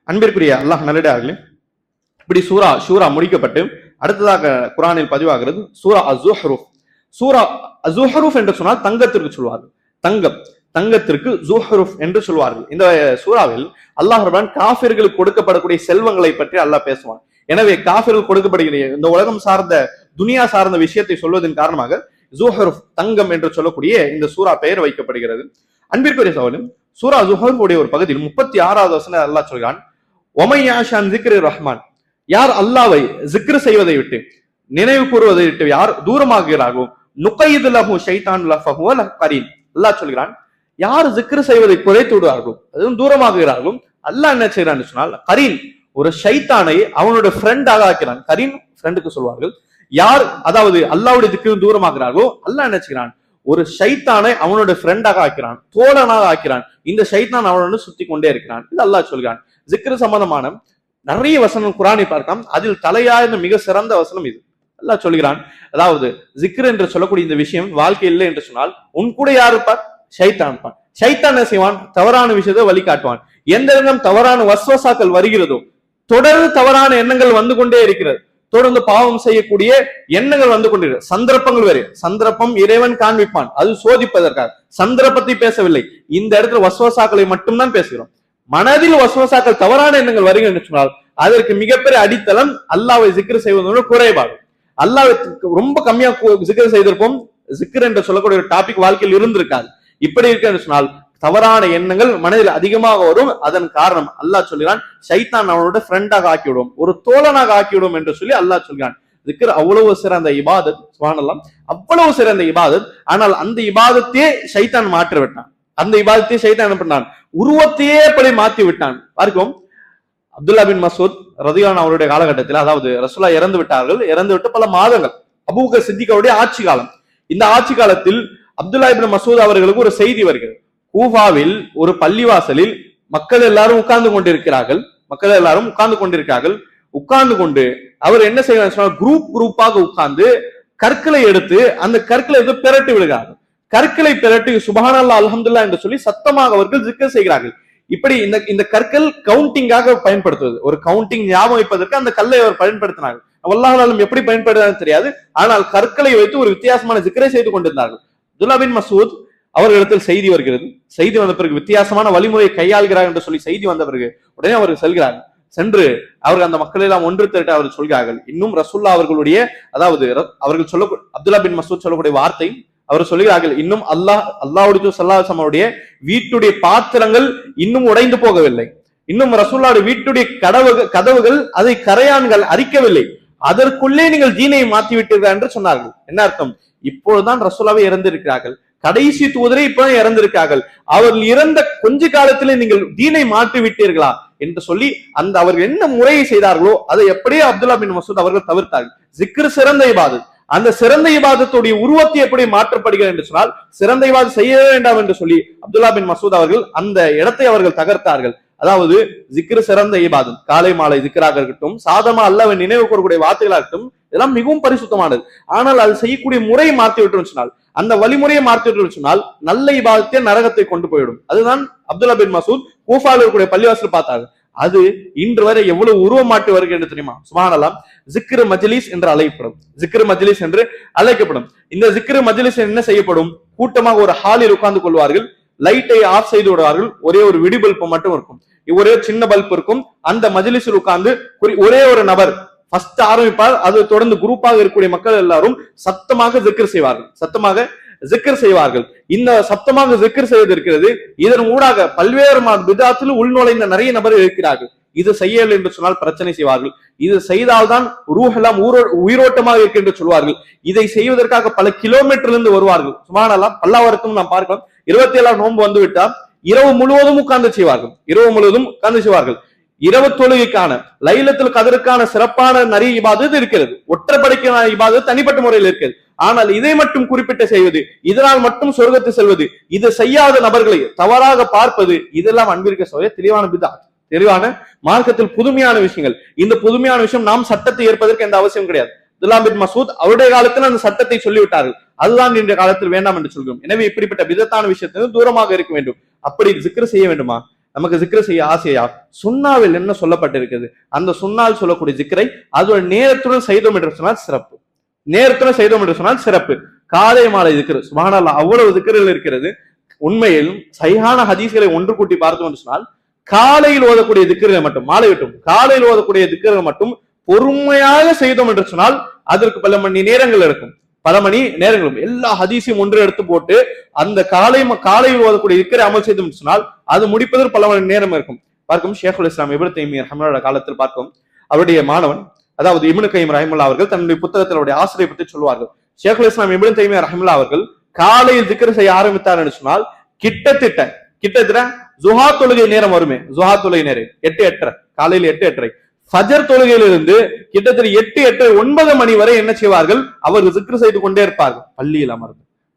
அன்பிற்குரிய அல்லாஹ் நல்லடியார்களே, இப்படி சூரா ஷூரா முடிக்கப்பட்டு அடுத்ததாக குர்ஆனில் பதிவாகிறது சூரா அஸ்-ஸுஹ்ருஃப். சூரா ஜுஹ்ருஃப் என்று சொன்னால் தங்கத்திற்கு சொல்வார்கள். தங்கத்திற்கு ஜுஹ்ருஃப் என்று சொல்வார்கள். இந்த சூறாவில் அல்லாஹ் ரப்பல் காஃபிர்களுக்கு கொடுக்கப்படக்கூடிய செல்வங்களை பற்றி அல்லாஹ் பேசுவான். எனவே காஃபிர்கள் கொடுக்கப்படுகிற இந்த உலகம் சார்ந்த துனியா சார்ந்த விஷயத்தை சொல்வதன் காரணமாக ஜுஹ்ருஃப் தங்கம் என்று சொல்லக்கூடிய இந்த சூரா பெயர் வைக்கப்படுகிறது. அன்பிற்குரிய சகோதரன், சூரா ஜுஹ்ருஃப் உடைய ஒரு பகுதியில் 36வது வசனம் அல்லாஹ் சொல்கிறான், ஒமையாஷான் ஜிக்ரி ரஹ்மான், யார் அல்லாவை ஜிக்ரு செய்வதை விட்டு நினைவு கூறுவதை விட்டு யார் தூரமாகிறார்களோ நுகைது லஹு ஷைத்தான் லஃபஹு கரீன். அல்லாஹ் சொல்கிறான், யார் ஜிக்ரு செய்வதை குறைத்து விடுவார்களோ அதுவும் தூரமாகிறார்களோ அல்லாஹ் என்ன செய்யறான்னு சொன்னால் கரீன், ஒரு ஷைத்தானை அவனுடைய ஃப்ரெண்டாக ஆக்கிறான். கரீன் ஃப்ரெண்டுக்கு சொல்வார்கள். யார் அதாவது அல்லாவுடைய திக்கு தூரமாகிறார்களோ அல்லாஹ் என்ன செய்கிறான், ஒரு ஷைத்தானை அவனுடைய ஃப்ரெண்டாக ஆக்கிறான், தோழனாக ஆக்கிறான். இந்த ஷைத்தான் அவனோடு சுத்தி கொண்டே இருக்கிறான். இது அல்லாஹ் சொல்கிறான். ஜிக்ரு சம்பந்தமான நிறைய வசனம் குர்ஆனை பார்க்கலாம். அதில் தலையாய மிக சிறந்த வசனம் இது. அல்லாஹ் சொல்கிறான், அதாவது ஜிக்ர் என்று சொல்லக்கூடிய இந்த விஷயம் வாழ்க்கை இல்லை என்று சொன்னால் உன் கூட யார் இருப்பார்? ஷைத்தான் இருப்பான். ஷைத்தான் என்ன செய்வான்? தவறான விஷயத்தை வழிகாட்டுவான். எந்த எண்ணம் தவறான வஸ்வசாக்கள் வருகிறதோ, தொடர்ந்து தவறான எண்ணங்கள் வந்து கொண்டே இருக்கிறது, தொடர்ந்து பாவம் செய்யக்கூடிய எண்ணங்கள் வந்து கொண்டிருக்கிறது. சந்தர்ப்பங்கள் வேறு. சந்தர்ப்பம் இறைவன் காண்பிப்பான், அது சோதிப்பதற்காக. சந்தர்ப்பத்தை பேசவில்லை, இந்த இடத்துல வஸ்வசாக்களை மட்டும்தான் பேசுகிறோம். மனதில் வஸ்வசாக்கள் தவறான எண்ணங்கள் வருகிறது என்று சொன்னால் அதற்கு மிகப்பெரிய அடித்தளம் அல்லாஹ்வை ஜிக்ர் செய்வதோட குறைபாடு. அல்லாஹ்வை ரொம்ப கம்மியா ஜிக்ர் செய்திருப்போம். ஜிக்ர் என்று சொல்லக்கூடிய ஒரு டாபிக் வாழ்க்கையில் இருந்திருக்காது. இப்படி இருக்கு சொன்னால் தவறான எண்ணங்கள் மனதில் அதிகமாக வரும். அதன் காரணம் அல்லாஹ் சொல்கிறான், ஷைத்தான் அவனோட ஃப்ரெண்டாக ஆக்கிவிடும், ஒரு தோழனாக ஆக்கிவிடும் என்று சொல்லி அல்லாஹ் சொல்கிறான். ஜிக்ர் அவ்வளவு சிறந்த இபாதத், சுப்ஹானல்லாஹ், அவ்வளவு சிறந்த இபாதத். ஆனால் அந்த இபாதத்தையே ஷைத்தான் மாற்றி விட்டான். அந்த இபாதத்தையே ஷைத்தான் என்ன பண்ணான்? உருவத்தையே படி மாற்றி விட்டான். பார்க்கும் அப்துல்லா பின் மசூத் ரதியல்லாஹு அவருடைய காலகட்டத்தில், அதாவது ரசூலுல்லாஹ் இறந்து விட்டார்கள். இறந்து விட்டு பல மாதங்கள், அபூபக்கர் சித்திக்வுடைய ஆட்சி காலம். இந்த ஆட்சி காலத்தில் அப்துல்லா பின் மசூத் அவர்களுக்கு ஒரு செய்தி வருகிறது. கூஃபாவில் ஒரு பள்ளிவாசலில் மக்கள் எல்லாரும் உட்கார்ந்து கொண்டிருக்கிறார்கள். உட்கார்ந்து கொண்டு அவர் என்ன செய்யறாரு? குரூப்பாக உட்கார்ந்து கற்களை எடுத்து அந்த கற்களை எடுத்து பிரட்டி விடுகிறார்கள். கற்களை பிரட்டி சுப்ஹானல்லாஹ் அல்ஹம்துலில்லாஹ் என்று சொல்லி சத்தமாக அவர்கள் ஜிக்ர் செய்கிறார்கள். இப்படி இந்த கற்கள் கவுண்டிங்காக பயன்படுத்துவது, ஒரு கவுண்டிங் ஞாபகம் வைப்பதற்கு அந்த கல்லை அவர் பயன்படுத்தினார்கள். அல்லாஹ் ஆலம் எப்படி பயன்படுத்துறது தெரியாது, ஆனால் கற்களை வைத்து ஒரு வித்தியாசமான ஜிக்ரை செய்து கொண்டிருந்தார்கள். அப்துல்லா பின் மசூத் அவர்களிடத்தில் செய்தி வருகிறது. செய்தி வந்த பிறகு வித்தியாசமான வழிமுறையை கையாள்கிறார் என்று சொல்லி செய்தி வந்த பிறகு உடனே அவர்கள் செல்கிறார்கள். சென்று அவர்கள் அந்த மக்களை எல்லாம் ஒன்று திரட்ட அவர்கள் சொல்கிறார்கள், இன்னும் ரசூலுல்லாஹ் அவர்களுடைய, அதாவது அவர்கள் சொல்ல அப்துல்லா பின் மசூத் சொல்லக்கூடிய வார்த்தை, அவர் சொல்கிறார்கள், இன்னும் அல்லாஹ்வுடைய ஸல்லல்லாஹு அலைஹி வஸல்லம் அவருடைய வீட்டுடைய பாத்திரங்கள் இன்னும் உடைந்து போகவில்லை, இன்னும் ரசூலுல்லாஹ்வுடைய வீட்டுடைய கதவுகள் அதை கரையான்கள் அரிக்கவில்லை, அதற்குள்ளே நீங்கள் தீனை மாற்றி விட்டீர்கள் என்று சொன்னார்கள். என்ன அர்த்தம்? இப்பொழுதுதான் ரசூலுல்லாஹ் இறந்திருக்கிறார்கள், கடைசி தூதரை இப்பதான் இறந்திருக்கார்கள், அவர்கள் இறந்த கொஞ்ச காலத்திலே நீங்கள் தீனை மாற்றி விட்டீர்களா என்று சொல்லி அந்த அவர்கள் என்ன முறையை செய்தார்களோ அதை எப்படியே அப்துல்லா பின் மசூத் அவர்கள் தவிர்த்தார்கள். ஜிக்ர் சிறந்த இபாதத். அந்த சிறந்த இபாதத்துடைய உருவத்தை எப்படி மாற்றப்படுகிறது என்று சொன்னால் சிறந்த இபாதத் செய்ய வேண்டாம் என்று சொல்லி அப்துல்லா பின் மசூத் அவர்கள் அந்த இடத்தை அவர்கள் தகர்த்தார்கள். அதாவது ஜிக்ர் சிறந்த இபாதத், காலை மாலை ஜிக்ராக இருக்கட்டும், சாதமா அல்லாஹ்வை நினைவு கூறக்கூடிய வார்த்தைகளாக இருக்கட்டும், இதெல்லாம் மிகவும் பரிசுத்தமானது. ஆனால் அது செய்யக்கூடிய முறையை மாற்றி விட்டு சொன்னால், அந்த வழிமுறையை மாற்றி விட்டு சொன்னால் நல்ல இபாதத்தை நரகத்தை கொண்டு போய்விடும். அதுதான் அப்துல்லா பின் மசூத் கூஃபாவில் இருக்கக்கூடிய பள்ளிவாசல் பார்த்தார்கள். அது இன்று வரை எவ்வளவு உருவம் மாற்றி வருகிறது தெரியுமா? சுப்ஹானல்லாஹ். ஜிக்ர் மஜ்லிஸ் என்று அழைக்கப்படும். ஜிக்ர் மஜ்லிஸ் என்று அழைக்கப்படும். இந்த ஜிக்ர் மஜ்லிஸ் என்ன செய்யப்படும்? கூட்டமாக ஒரு ஹாலில் உட்கார்ந்து கொள்வார்கள், லைட்டை ஆஃப் செய்து விடுவார்கள், ஒரே ஒரு விடி பல்ப் மட்டும் இருக்கும், ஒரே சின்ன பல்ப் இருக்கும். அந்த மஜ்லிஸில் உட்கார்ந்து ஒரே ஒரு நபர் ஃபர்ஸ்ட் ஆரம்பிப்பார், அது தொடர்ந்து குரூப்பாக இருக்கக்கூடிய மக்கள் எல்லாரும் சத்தமாக ஜிக்ர் செய்வார்கள். இந்த சத்தமாக ஜிக்ர் செய்வது இருக்கிறது. இதன் ஊடாக பல்வேறு பிதாத்தில் உள்நுழைந்த நிறைய நபர்கள் இருக்கிறார்கள். இது செய்யல் என்று சொன்னால் பிரச்சனை செய்வார்கள். இது செய்தால்தான் ரூஹெல்லாம் உயிரோட்டமாக இருக்கு என்று சொல்வார்கள். இதை செய்வதற்காக பல கிலோமீட்டர்ல இருந்து வருவார்கள். சுப்ஹானல்லாஹ். பல்லாவரத்தும் நாம் பார்க்கலாம், 27 நோன்பு வந்து விட்டால் இரவு முழுவதும் உட்கார்ந்து செய்வார்கள். இரவு தொழுகைக்கான லைலத்துல் கதருக்கான சிறப்பான நிறைய இபாதத் இருக்கிறது. ஒற்றப்படைக்கான இபாதத் தனிப்பட்ட முறையில் இருக்கிறது. ஆனால் இதை மட்டும் குறிப்பிட்டு செய்வது, இதனால் மட்டும் சொர்க்கத்தை செல்வது, இது செய்யாத நபர்களை தவறாக பார்ப்பது, இதெல்லாம் அன்பிற்க சொல்ல தெளிவான பிதாத், தெளிவான மார்க்கத்தில் புதுமையான விஷயங்கள். இந்த புதுமையான விஷயம் நாம் சட்டத்தை ஏற்பதற்கு எந்த அவசியம் கிடையாது. அப்துல்லா பின் மசூத் அவருடைய காலத்தில் அந்த சட்டத்தை சொல்லிவிட்டார்கள். அதுதான் இன்றைய காலத்தில் வேண்டாம் என்று சொல்கிறோம். எனவே இப்படிப்பட்ட விதத்தான விஷயத்திலிருந்து தூரமாக இருக்க வேண்டும். அப்படி ஜிக்ர் செய்ய வேண்டுமா? நமக்கு ஜிக்ர் செய்ய ஆசையா? சுன்னாவில் என்ன சொல்லப்பட்டிருக்கிறது? அந்த சுன்னால் சொல்லக்கூடிய ஜிக்ரை அதோட நேரத்துடன் செய்தோம் என்று சொன்னால் சிறப்பு. காலை மாலை திக்ர், சுப்ஹானல்லாஹ், அவ்வளவு திக்ர்கள் இருக்கிறது. உண்மையில் சஹீஹான ஹதீஸ்களை ஒன்று கூட்டி பார்த்தோம் என்று சொன்னால் காலையில் ஓதக்கூடிய திக்ர்கள் மட்டும், மாலை விட்டும் காலையில் ஓதக்கூடிய திக்ர்கள் மட்டும் பொறுமையாக செய்தோம் என்று சொன்னால் அதற்கு பல மணி நேரங்கள் இருக்கும். பல மணி நேரங்களும் எல்லா ஹதீஸையும் ஒன்று எடுத்து போட்டு அந்த காலையில் ஓதக்கூடிய திக்ரை அமல் செய்தோம் என்று சொன்னால் அது முடிப்பதற்கு பல மணி நேரம் இருக்கும். பார்க்கும் ஷேகுல் இஸ்லாம் இப்னு தைமிய்யா ரஹ்மத்துல்லாஹி காலத்தில் பார்க்கும் அவருடைய மாணவன், அதாவது இப்னு கைம் ரஹிமத்துல்லாஹி அவர்கள் தன்னுடைய புத்தகத்தில் அவருடைய ஆசிரியை பற்றி சொல்வார்கள். ஷேகுல் இஸ்லாம் இப்னு தைமிய்யா ரஹ்மத்துல்லாஹி அவர்கள் காலையில் திக்ர் செய்ய ஆரம்பித்தார் என்று சொன்னால் கிட்டத்தட்ட ஜுஹா தொழுகை நேரம் வருமே, ஜுஹா தொழுகை நேரம் 8:30, காலையில் 8:30, ஃபஜர் தொழுகையிலிருந்து கிட்டத்தட்ட 8:30 9 மணி வரை என்ன செய்வார்கள், அவர்கள் திக்ர் செய்து கொண்டே இருப்பார்கள்.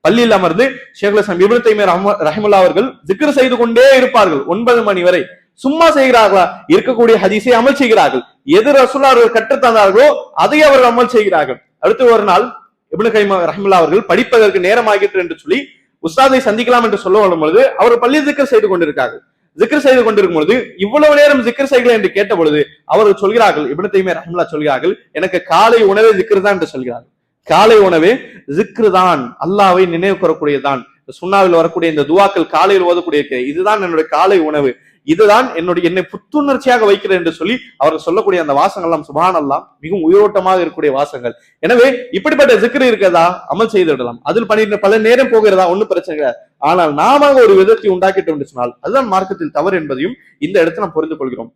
பள்ளியில் அமர்ந்து ஷேகுல் இஸ்லாம் இப்னு தைமிய்யா ரஹ்மத்துல்லாஹி அவர்கள் திக்ர் செய்து கொண்டே இருப்பார்கள் 9 மணி வரை. சும்மா செய்கிறார்களா? இருக்கக்கூடிய ஹதீஸை அமல் செய்கிறார்கள். எது ரசூலுல்லாஹ் அவர்கள் கற்றுத்தந்தார்களோ அதை அவர்கள் அமல் செய்கிறார்கள். அடுத்து ஒரு நாள் இப்னு கைம் ரஹ்மத்துல்லாஹி அவர்கள் படிப்பதற்கு நேரம் ஆகிட்டு என்று சொல்லி உஸ்தாதை சந்திக்கலாம் என்று சொல்ல வரும் பொழுது அவர் பள்ளி திக்ர் செய்து கொண்டிருக்கார்கள். ஜிக்ர் செய்து கொண்டிருக்கும் பொழுது இவ்வளவு நேரம் ஜிக்ர் செய்யலாம் என்று கேட்ட பொழுது அவர்கள் சொல்கிறார்கள், இப்னு தைமிய்யா ரஹ்மத்துல்லாஹி சொல்கிறார்கள், எனக்கு காலை உணவே ஜிக்ர் தான் என்று சொல்கிறார்கள். காலை உணவே ஜிக்ர் தான், அல்லாஹ்வை நினைவு கூறக்கூடியதான். சுன்னாவில் வரக்கூடிய இந்த துவாக்கள் காலையில் ஓதக்கூடிய இதுதான் என்னுடைய காலை உணவு, இதுதான் என்னை புத்துணர்ச்சியாக வைக்கிறது என்று சொல்லி அவர்கள் சொல்லக்கூடிய அந்த வாசங்கள் எல்லாம் சுப்ஹானல்லாஹ் மிகவும் உயிரோட்டமாக இருக்கக்கூடிய வாசங்கள். எனவே இப்படிப்பட்ட ஜிக்ர் இருக்கிறதா, அமல் செய்து விடலாம். அதில் பல நேரம் போகிறதா, ஒன்னும் பிரச்சனை கிடையாது. ஆனால் நாம ஒரு விதத்தை உண்டாக்கிட்டோம் என்று சொன்னால் அதுதான் மார்க்கத்தில் தவறு என்பதையும் இந்த இடத்துல நாம் புரிந்து கொள்கிறோம்.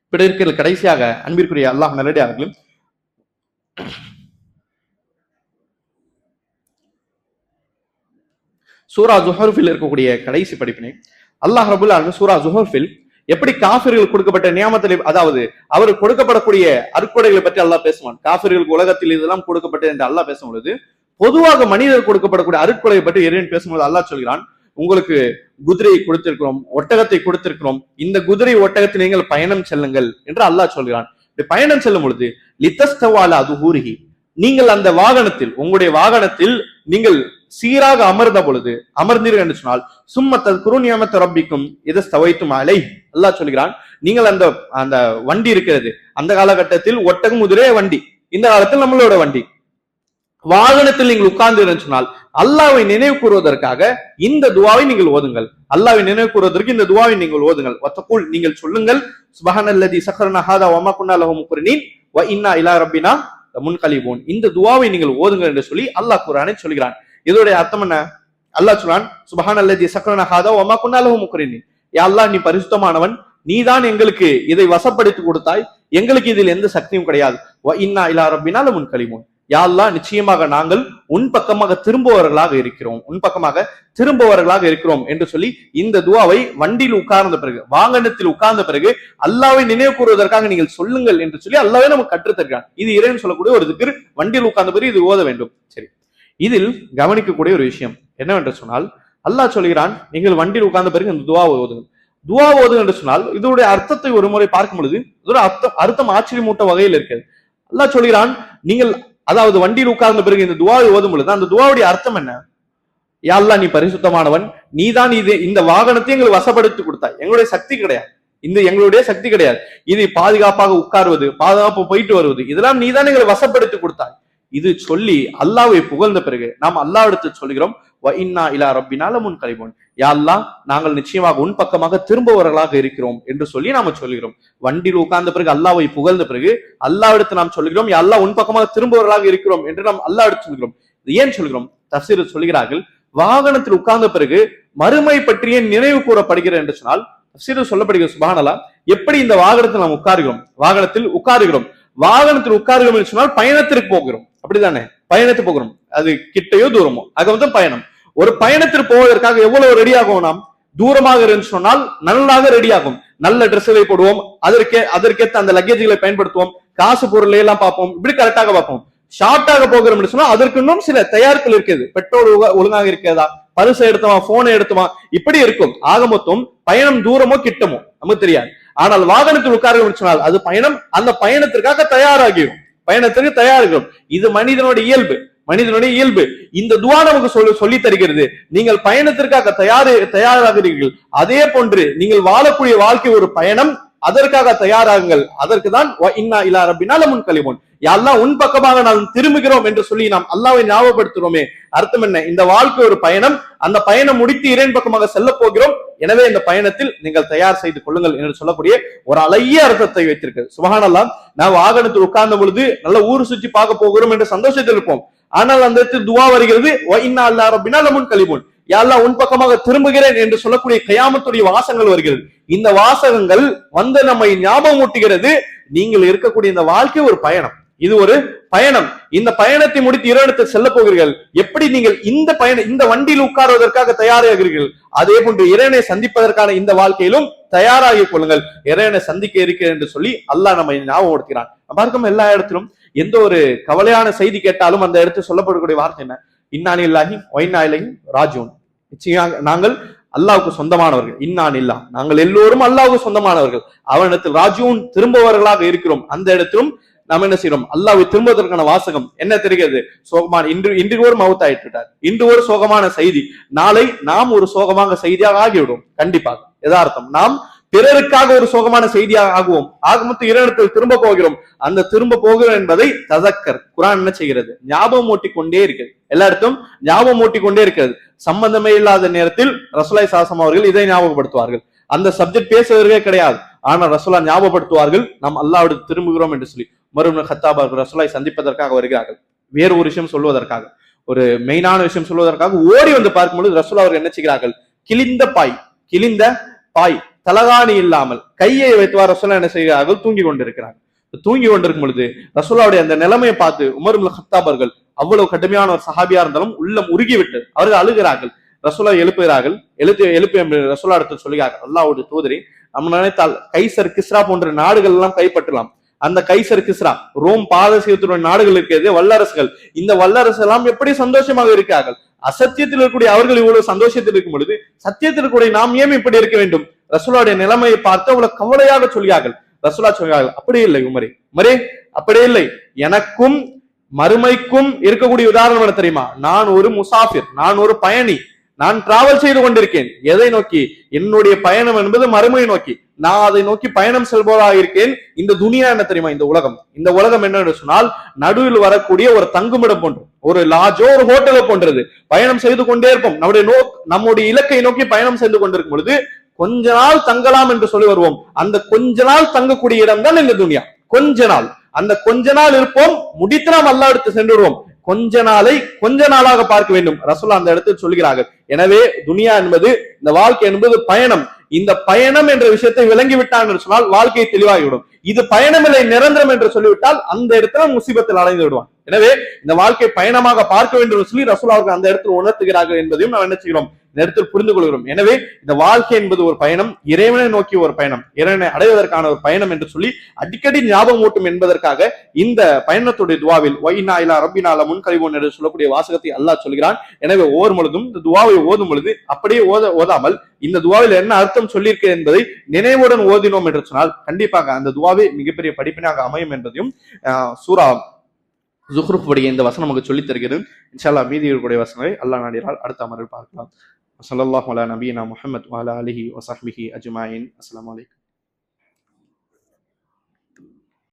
இப்படி இருக்கிற கடைசியாக அன்பிற்குரிய அல்லாஹ் நல்லடியார்களே, சூரா ஜுஹர்ஃபில் இருக்கக்கூடிய கடைசி படிப்பினை அல்லாஹ் ரபுல் ஆலமீன் சூரா ஜுஹர்ஃபில் எப்படி காஃபிர்களுக்கு கொடுக்கப்பட்ட நியாமத்தில், அதாவது அவருக்கு கொடுக்கப்படக்கூடிய அருட்கொடைகளை பற்றி அல்லாஹ் பேசுவான். காஃபிர்களுக்கு உலகத்தில் இதெல்லாம் கொடுக்கப்பட்டது என்று அல்லாஹ் பேசும் பொழுது பொதுவாக மனிதர் கொடுக்கப்படக்கூடிய அருட்கொடையை பற்றி இறைவன் பேசும்போது அல்லாஹ் சொல்கிறான், உங்களுக்கு குதிரையை கொடுத்திருக்கிறோம், ஒட்டகத்தை கொடுத்திருக்கிறோம், இந்த குதிரை ஒட்டகத்தில் நீங்கள் பயணம் செல்லுங்கள் என்று அல்லாஹ் சொல்கிறான். பயணம் செல்லும் பொழுது லித்தஸ்தவால அதுஹூரிஹி, நீங்கள் அந்த வாகனத்தில், உங்களுடைய வாகனத்தில் நீங்கள் சீராக அமர்ந்த பொழுது அமர்ந்தீர்கள் என்று சொன்னால் சும்மத்தல் குருநியமத்த ரப்பிக்கும் இதை ஸ்தவைத்தும் அலை, அல்லாஹ் சொல்கிறான், நீங்கள் அந்த வண்டி இருக்கிறது, அந்த காலகட்டத்தில் ஒட்டகம் குதிரை வண்டி, இந்த காலத்தில் நம்மளோட வண்டி, வாகனத்தில் நீங்கள் உட்கார்ந்து சொன்னால் அல்லாஹ்வை நினைவு கூறுவதற்காக இந்த துவாவை நீங்கள் ஓதுங்கள். அல்லாஹ்வை நினைவு கூறுவதற்கு இந்த துவாவை நீங்கள் ஓதுங்கள். வத்தகுல், நீங்கள் சொல்லுங்கள், சுப்ஹானல்லதி ஸஹரனா ஹாதா வமா குன்னா லஹு முக்ரினீன் வ இன்னா இலா ரப்பினா லமுன்கலிபூன், இந்த துவாவை நீங்கள் ஓதுங்கள் என்று சொல்லி அல்லாஹ் குர்ஆனை சொல்கிறான். இதோடைய அர்த்தம் என்ன? அல்லாஹ் சொல்றான், சுப்ஹானல்லதி ஸஹரனா ஹாதா வமா குன்னா லஹு முக்ரினீன், யா அல்லாஹ் நீ பரிசுத்தமானவன், நீதான் எங்களுக்கு இதை வசப்படுத்தி கொடுத்தாய், எங்களுக்கு இதில் எந்த சக்தியும் கிடையாது. வ இன்னா இலா ரப்பினா லமுன்கலிபூன், யா அல்லாஹ் நிச்சயமாக நாங்கள் உன் பக்கமாக திரும்புவவர்களாக இருக்கிறோம் என்று சொல்லி இந்த துவாவை வண்டியில் உட்கார்ந்த பிறகு, வாகனத்தில் உட்கார்ந்த பிறகு அல்லாஹ்வை நினைவு கூறுவதற்காக நீங்கள் சொல்லுங்கள் என்று சொல்லி அல்லாஹ்வே நமக்கு கற்றுத்தருகிறான். இது இறைவன் சொல்லக்கூடிய ஒரு திக்ர். வண்டியில் உட்கார்ந்த பிறகு இது ஓத வேண்டும். சரி, இதில் கவனிக்கக்கூடிய ஒரு விஷயம் என்னவென்று சொன்னால், அல்லாஹ் சொல்கிறான், நீங்கள் வண்டியில் உட்கார்ந்த பிறகு இந்த துவா ஓதுங்க என்று சொன்னால் இதனுடைய அர்த்தத்தை ஒரு முறை பார்க்கும் பொழுது இதோட அர்த்தம் ஆச்சரியமூட்ட வகையில் இருக்கிறது. அல்லாஹ் சொல்கிறான், நீங்கள் அதாவது வண்டியில் உட்கார்ந்த பிறகு இந்த துவாவை ஓதும் பொழுது அந்த துவாவுடைய அர்த்தம் என்ன? யா அல்லாஹ் நீ பரிசுத்தமானவன், நீதான் இந்த வாகனத்தை எங்களுக்கு வசப்படுத்தி கொடுத்தாய், எங்களுடைய சக்தி கிடையாது, எங்களுடைய சக்தி கிடையாது, இது பாதுகாப்பாக உட்காருவது, பாதுகாப்பு போயிட்டு வருவது, இதெல்லாம் நீதான் எங்களை வசப்படுத்தி கொடுத்தாய். இது சொல்லி அல்லாஹ்வை புகழ்ந்த பிறகு நாம் அல்லாஹ்விடத்தில் சொல்கிறோம், வ இன்னா இலா ரப்பினா லமுன்கலிபூன், யா அல்லாஹ் நாங்கள் நிச்சயமாக உன் பக்கமாக திரும்புவவர்களாக இருக்கிறோம் என்று சொல்லி நாம சொல்கிறோம். வண்டியில் உட்கார்ந்த பிறகு அல்லாஹ்வை புகழ்ந்த பிறகு அல்லாஹ்விடத்தில் நாம் சொல்கிறோம், யா அல்லாஹ் உன் பக்கமாக திரும்புவவர்களாக இருக்கிறோம் என்று நாம் அல்லாஹ்விடத்தில் சொல்கிறோம். இது ஏன் சொல்கிறோம்? தஃசீரில் சொல்கிறார்கள், வாகனத்தில் உட்கார்ந்த பிறகு மறுமை பற்றிய நினைவு கூறப்படுகிறது என்று சொன்னால் தஃசீரில் சொல்லப்படுகிறது, சுப்ஹானல்லாஹ், எப்படி இந்த வாகனத்தில் நாம் வாகனத்தில் உட்காருகிறோம் என்று சொன்னால் பயணத்திற்கு போகிறோம், அப்படித்தானே? பயணத்துக்கு போகிறோம், அது கிட்டையோ தூரமோ, அது பயணம். ஒரு பயணத்திற்கு போவதற்காக எவ்வளவு ரெடி ஆகும்? நாம் தூரமாக இருந்து சொன்னால் நல்லாக ரெடி ஆகும், நல்ல ட்ரெஸ்ஸை போடுவோம், அதற்கேற்ற அந்த லக்கேஜ்களை பயன்படுத்துவோம், காசு பொருளை எல்லாம் பார்ப்போம், இப்படி கரெக்டாக பார்ப்போம். ஷார்ட்டாக போகிறோம் சொன்னா அதற்கு இன்னும் சில தயாரிப்புகள் இருக்குது. பெட்ரோல் ஒழுங்காக இருக்கிறதா, பரிசை எடுத்தோமா, போனை எடுத்தோமா, இப்படி இருக்கும். ஆக மொத்தம் பயணம் தூரமோ கிட்டமோ நமக்கு தெரியாது. ஆனால் வாகனத்தில் உட்கார்ந்து சொன்னால் அது பயணம், அந்த பயணத்திற்காக தயாராகிறோம். இது மனிதனுடைய இயல்பு. இந்த துஆ நமக்கு சொல்லி தருகிறது, நீங்கள் பயணத்திற்காக தயாராகிறீர்கள், அதே போன்று நீங்கள் வாழக்கூடிய வாழ்க்கை ஒரு பயணம், அதற்காக தயாராகுங்கள். அதற்கு தான் இன்னா இலா ரப்பினா லமுன்கலிபூன், யா அல்லாஹ் உன் பக்கமாக நாம் திரும்புகிறோம் என்று சொல்லி நாம் அல்லாஹ்வை ஞாபகப்படுத்துறோமே. அர்த்தம் என்ன? இந்த வாழ்க்கை ஒரு பயணம், அந்த பயணம் முடித்து இறைவன் பக்கமாக செல்ல போகிறோம். எனவே இந்த பயணத்தில் நீங்கள் தயார் செய்து கொள்ளுங்கள் என்று சொல்லக்கூடிய ஒரு அழகிய அர்த்தத்தை வைத்திருக்கு. சுபஹானல்லாஹ். நாம் வாகனத்தில் உட்கார்ந்த பொழுது நல்ல ஊர் சுற்றி பார்க்க போகிறோம் என்று சந்தோஷத்தில் இருப்போம். ஆனால் அந்த இடத்தில் துவா வருகிறது, இன்னா இலா ரப்பினா லமுன்கலிபூன், யா அல்லாஹ் உன் பக்கமாக திரும்புகிறேன் என்று சொல்லக்கூடிய கயாமத்துடைய வாசகங்கள் வருகிறது. இந்த வாசகங்கள் வந்து நம்மை ஞாபகம் ஊட்டுகிறது, நீங்கள் இருக்கக்கூடிய இந்த வாழ்க்கை ஒரு பயணம், இது ஒரு பயணம். இந்த பயணத்தை முடித்து இறைவனிடத்தில் செல்ல போகிறீர்கள். எப்படி நீங்கள் இந்த வண்டியில் உட்காருவதற்காக தயாராகிறீர்கள், அதே போன்று இறைவனை சந்திப்பதற்கான இந்த வாழ்க்கையிலும் தயாராகி கொள்ளுங்கள். இறைவனை சந்திக்க இருக்கிறேன் என்று சொல்லி அல்லாஹ் நம்மை ஞாபகப்படுத்துகிறான். பார்க்கும் எல்லா இடத்திலும் எந்த ஒரு கவலையான செய்தி கேட்டாலும் அந்த இடத்தில் சொல்லப்படக்கூடிய வார்த்தை என்ன? இன்னா லில்லாஹி வ இன்னா இலைஹி ராஜிஊன். நிச்சயமாக நாங்கள் அல்லாஹ்வுக்கு சொந்தமானவர்கள். இன்னான் இல்லா, நாங்கள் எல்லோரும் அல்லாஹ்வுக்கு சொந்தமானவர்கள். அவனிடத்தில் ராஜிஊன் திரும்புவவர்களாக இருக்கிறோம். அந்த இடத்திலும் நாம் என்ன செய்யறோம்? அல்லாஹ்வை திரும்புவதற்கான வாசகம் என்ன தெரிகிறது? சோகமான இன்று ஒரு மவுத் ஆயிட்டார், இன்று ஒரு சோகமான செய்தி, நாளை நாம் ஒரு சோகமாக செய்தியாக ஆகிவிடும். கண்டிப்பாக யதார்த்தம், நாம் பிறருக்காக ஒரு சோகமான செய்தியாக ஆகுவோம். ஆகமத்து இறைவனிடத்தில் திரும்ப போகிறோம். அந்த திரும்ப போகிறோம் என்பதை ததக்கர் குர்ஆன் என்ன செய்கிறது? ஞாபகம் ஊட்டி கொண்டே இருக்கிறது. எல்லா இடத்தும் ஞாபகம் ஊட்டி கொண்டே இருக்கிறது. சம்பந்தமே இல்லாத நேரத்தில் ரசூலுல்லாஹி ஸல்லல்லாஹு அலைஹி வஸல்லம் அவர்கள் இதை ஞாபகப்படுத்துவார்கள். அந்த சப்ஜெக்ட் பேசுவதே கிடையாது, ஆனால் ரசூலுல்லாஹ் ஞாபகப்படுத்துவார்கள், நாம் அல்லாஹ்விடம் திரும்புகிறோம் என்று சொல்லி. உமர் இப்னு கத்தாப் அவர்கள் ரசூலுல்லாஹை சந்திப்பதற்காக வருகிறார்கள். வேறு ஒரு விஷயம் சொல்வதற்காக, ஒரு மெயினான விஷயம் சொல்வதற்காக ஓடி வந்து பார்க்கும்போது ரசூலுல்லாஹ் அவர்கள் என்ன செய்கிறார்கள்? கிழிந்த பாய் தலகாணி இல்லாமல் கையை வைத்துவார் ரசூலுல்லாஹ் என்ன செய்கிறார்கள்? தூங்கி கொண்டிருக்கிறார்கள். தூங்கி கொண்டிருக்கும் பொழுது ரசூலுல்லாஹ்வுடைய அந்த நிலைமையை பார்த்து உமர் இப்னு கத்தாப் அவர்கள், அவ்வளவு கடுமையான ஒரு சஹாபியா இருந்தாலும் உள்ளம் உருகிவிட்டு அவர்கள் அழுகிறார்கள். ரசூலுல்லாஹ் எழுப்புகிறார்கள். எழுப்பி ரசூலுல்லாஹ் இடத்தில் சொல்கிறார்கள், அல்லாஹ்வுடைய தூதரே, நம்ம நினைத்தால் கைசர் கிஸ்ரா போன்ற நாடுகள் எல்லாம் கைப்பற்றலாம். அந்த கைசர் கிஸ்ரா, ரோம் பாரசீகத்துடைய நாடுகள் இருக்கிறது, வல்லரசுகள். இந்த வல்லரசு எல்லாம் எப்படி சந்தோஷமாக இருக்கிறார்கள்? அசத்தியத்தில் இருக்கக்கூடிய அவர்கள் இவ்வளவு சந்தோஷத்தில் இருக்கும் பொழுது சத்தியத்தில் இருக்கக்கூடிய நாம் ஏன் இப்படி இருக்க வேண்டும்? ரசூலுல்லாஹ்வுடைய நிலைமையை பார்த்து அவ்வளவு கவலையாக சொல்கிறார்கள். ரசூலுல்லாஹ் சொல்கிறார்கள், அப்படி இல்லை உமரே, அப்படி இல்லை. எனக்கும் மறுமைக்கும் இருக்கக்கூடிய உதாரணம் என்ன தெரியுமா? நான் ஒரு முசாஃபிர், நான் ஒரு பயணி, நான் டிராவல் செய்து கொண்டிருக்கேன். எதை நோக்கி? என்னுடைய பயணம் என்பது மறுமையை நோக்கி. நான் அதை நோக்கி பயணம் செல்பவராக இருக்கேன். இந்த துனியா என்ன தெரியுமா? இந்த உலகம் என்ன சொன்னால், நடுவில் வரக்கூடிய ஒரு தங்குமிடம் போன்று, ஒரு லாஜோ ஒரு ஹோட்டலோ போன்றது. பயணம் செய்து கொண்டே இருப்போம். நம்முடைய இலக்கை நோக்கி பயணம் செய்து கொண்டிருக்கும் பொழுது கொஞ்ச நாள் தங்கலாம் என்று சொல்லி வருவோம். அந்த கொஞ்ச நாள் தங்கக்கூடிய இடம் தான் இந்த துனியா. கொஞ்ச நாள், அந்த கொஞ்ச நாள் இருப்போம், முடித்து நாம் அல்லாஹ் எடுத்து சென்று விடுவோம். கொஞ்ச நாளை கொஞ்ச நாளாக பார்க்க வேண்டும். ரசூலுல்லாஹ் அந்த இடத்தில் சொல்கிறார்கள். எனவே துனியா என்பது, இந்த வாழ்க்கை என்பது பயணம். இந்த பயணம் என்ற விஷயத்தை விளங்கி விட்டான் என்று சொன்னால் வாழ்க்கை தெளிவாகிவிடும். இது பயணமில்லை நிரந்தரம் என்று சொல்லிவிட்டால் அந்த இடத்துல முசீபத்தில் அடைந்து விடுவான். எனவே இந்த வாழ்க்கை பயணமாக பார்க்க வேண்டும் என்று சொல்லி ரசூலுல்லாஹ் அவர்கள் அந்த இடத்தில் உணர்த்துகிறார்கள் என்பதையும் நாம் என்ன செய்கிறோம்? இந்த இடத்தில் புரிந்து கொள்கிறோம். எனவே இந்த வாழ்க்கை என்பது ஒரு பயணம், இறைவனை நோக்கி ஒரு பயணம், இறைவனை அடைவதற்கான ஒரு பயணம் என்று சொல்லி அடிக்கடி ஞாபகம் ஊட்டும் என்பதற்காக இந்த பயணத்துடைய துவாவில் இன்னா இலா ரப்பினா லமுன்கலிபூன் என்று சொல்லக்கூடிய வாசகத்தை அல்லாஹ் சொல்கிறான். எனவே ஓதும் பொழுதும் இந்த துவாவை ஓதும் பொழுது அப்படியே ஓதாமல் இந்த துவாவில் என்ன அர்த்தம் சொல்லியிருக்க என்பதை நினைவுடன் ஓதினோம் என்று சொன்னால் கண்டிப்பாக அந்த துவாவே மிகப்பெரிய படிப்பினாக அமையும் என்பதையும் சூரா ஜுஹ்ருஃப் உடைய இந்த வசனம் நமக்கு சொல்லித் தருகிறது. இன்ஷா அல்லாஹ் மீதி இருக்கக்கூடிய வசனங்களை அல்லாஹ் நாடினால் அடுத்த அமர்வில் பார்க்கலாம். ஸல்லல்லாஹு அலா நபியினா முஹம்மத் வ அலா ஆலிஹி வ ஸஹ்பிஹி அஜ்மாயின். அஸ்ஸலாமு அலைக்கும்.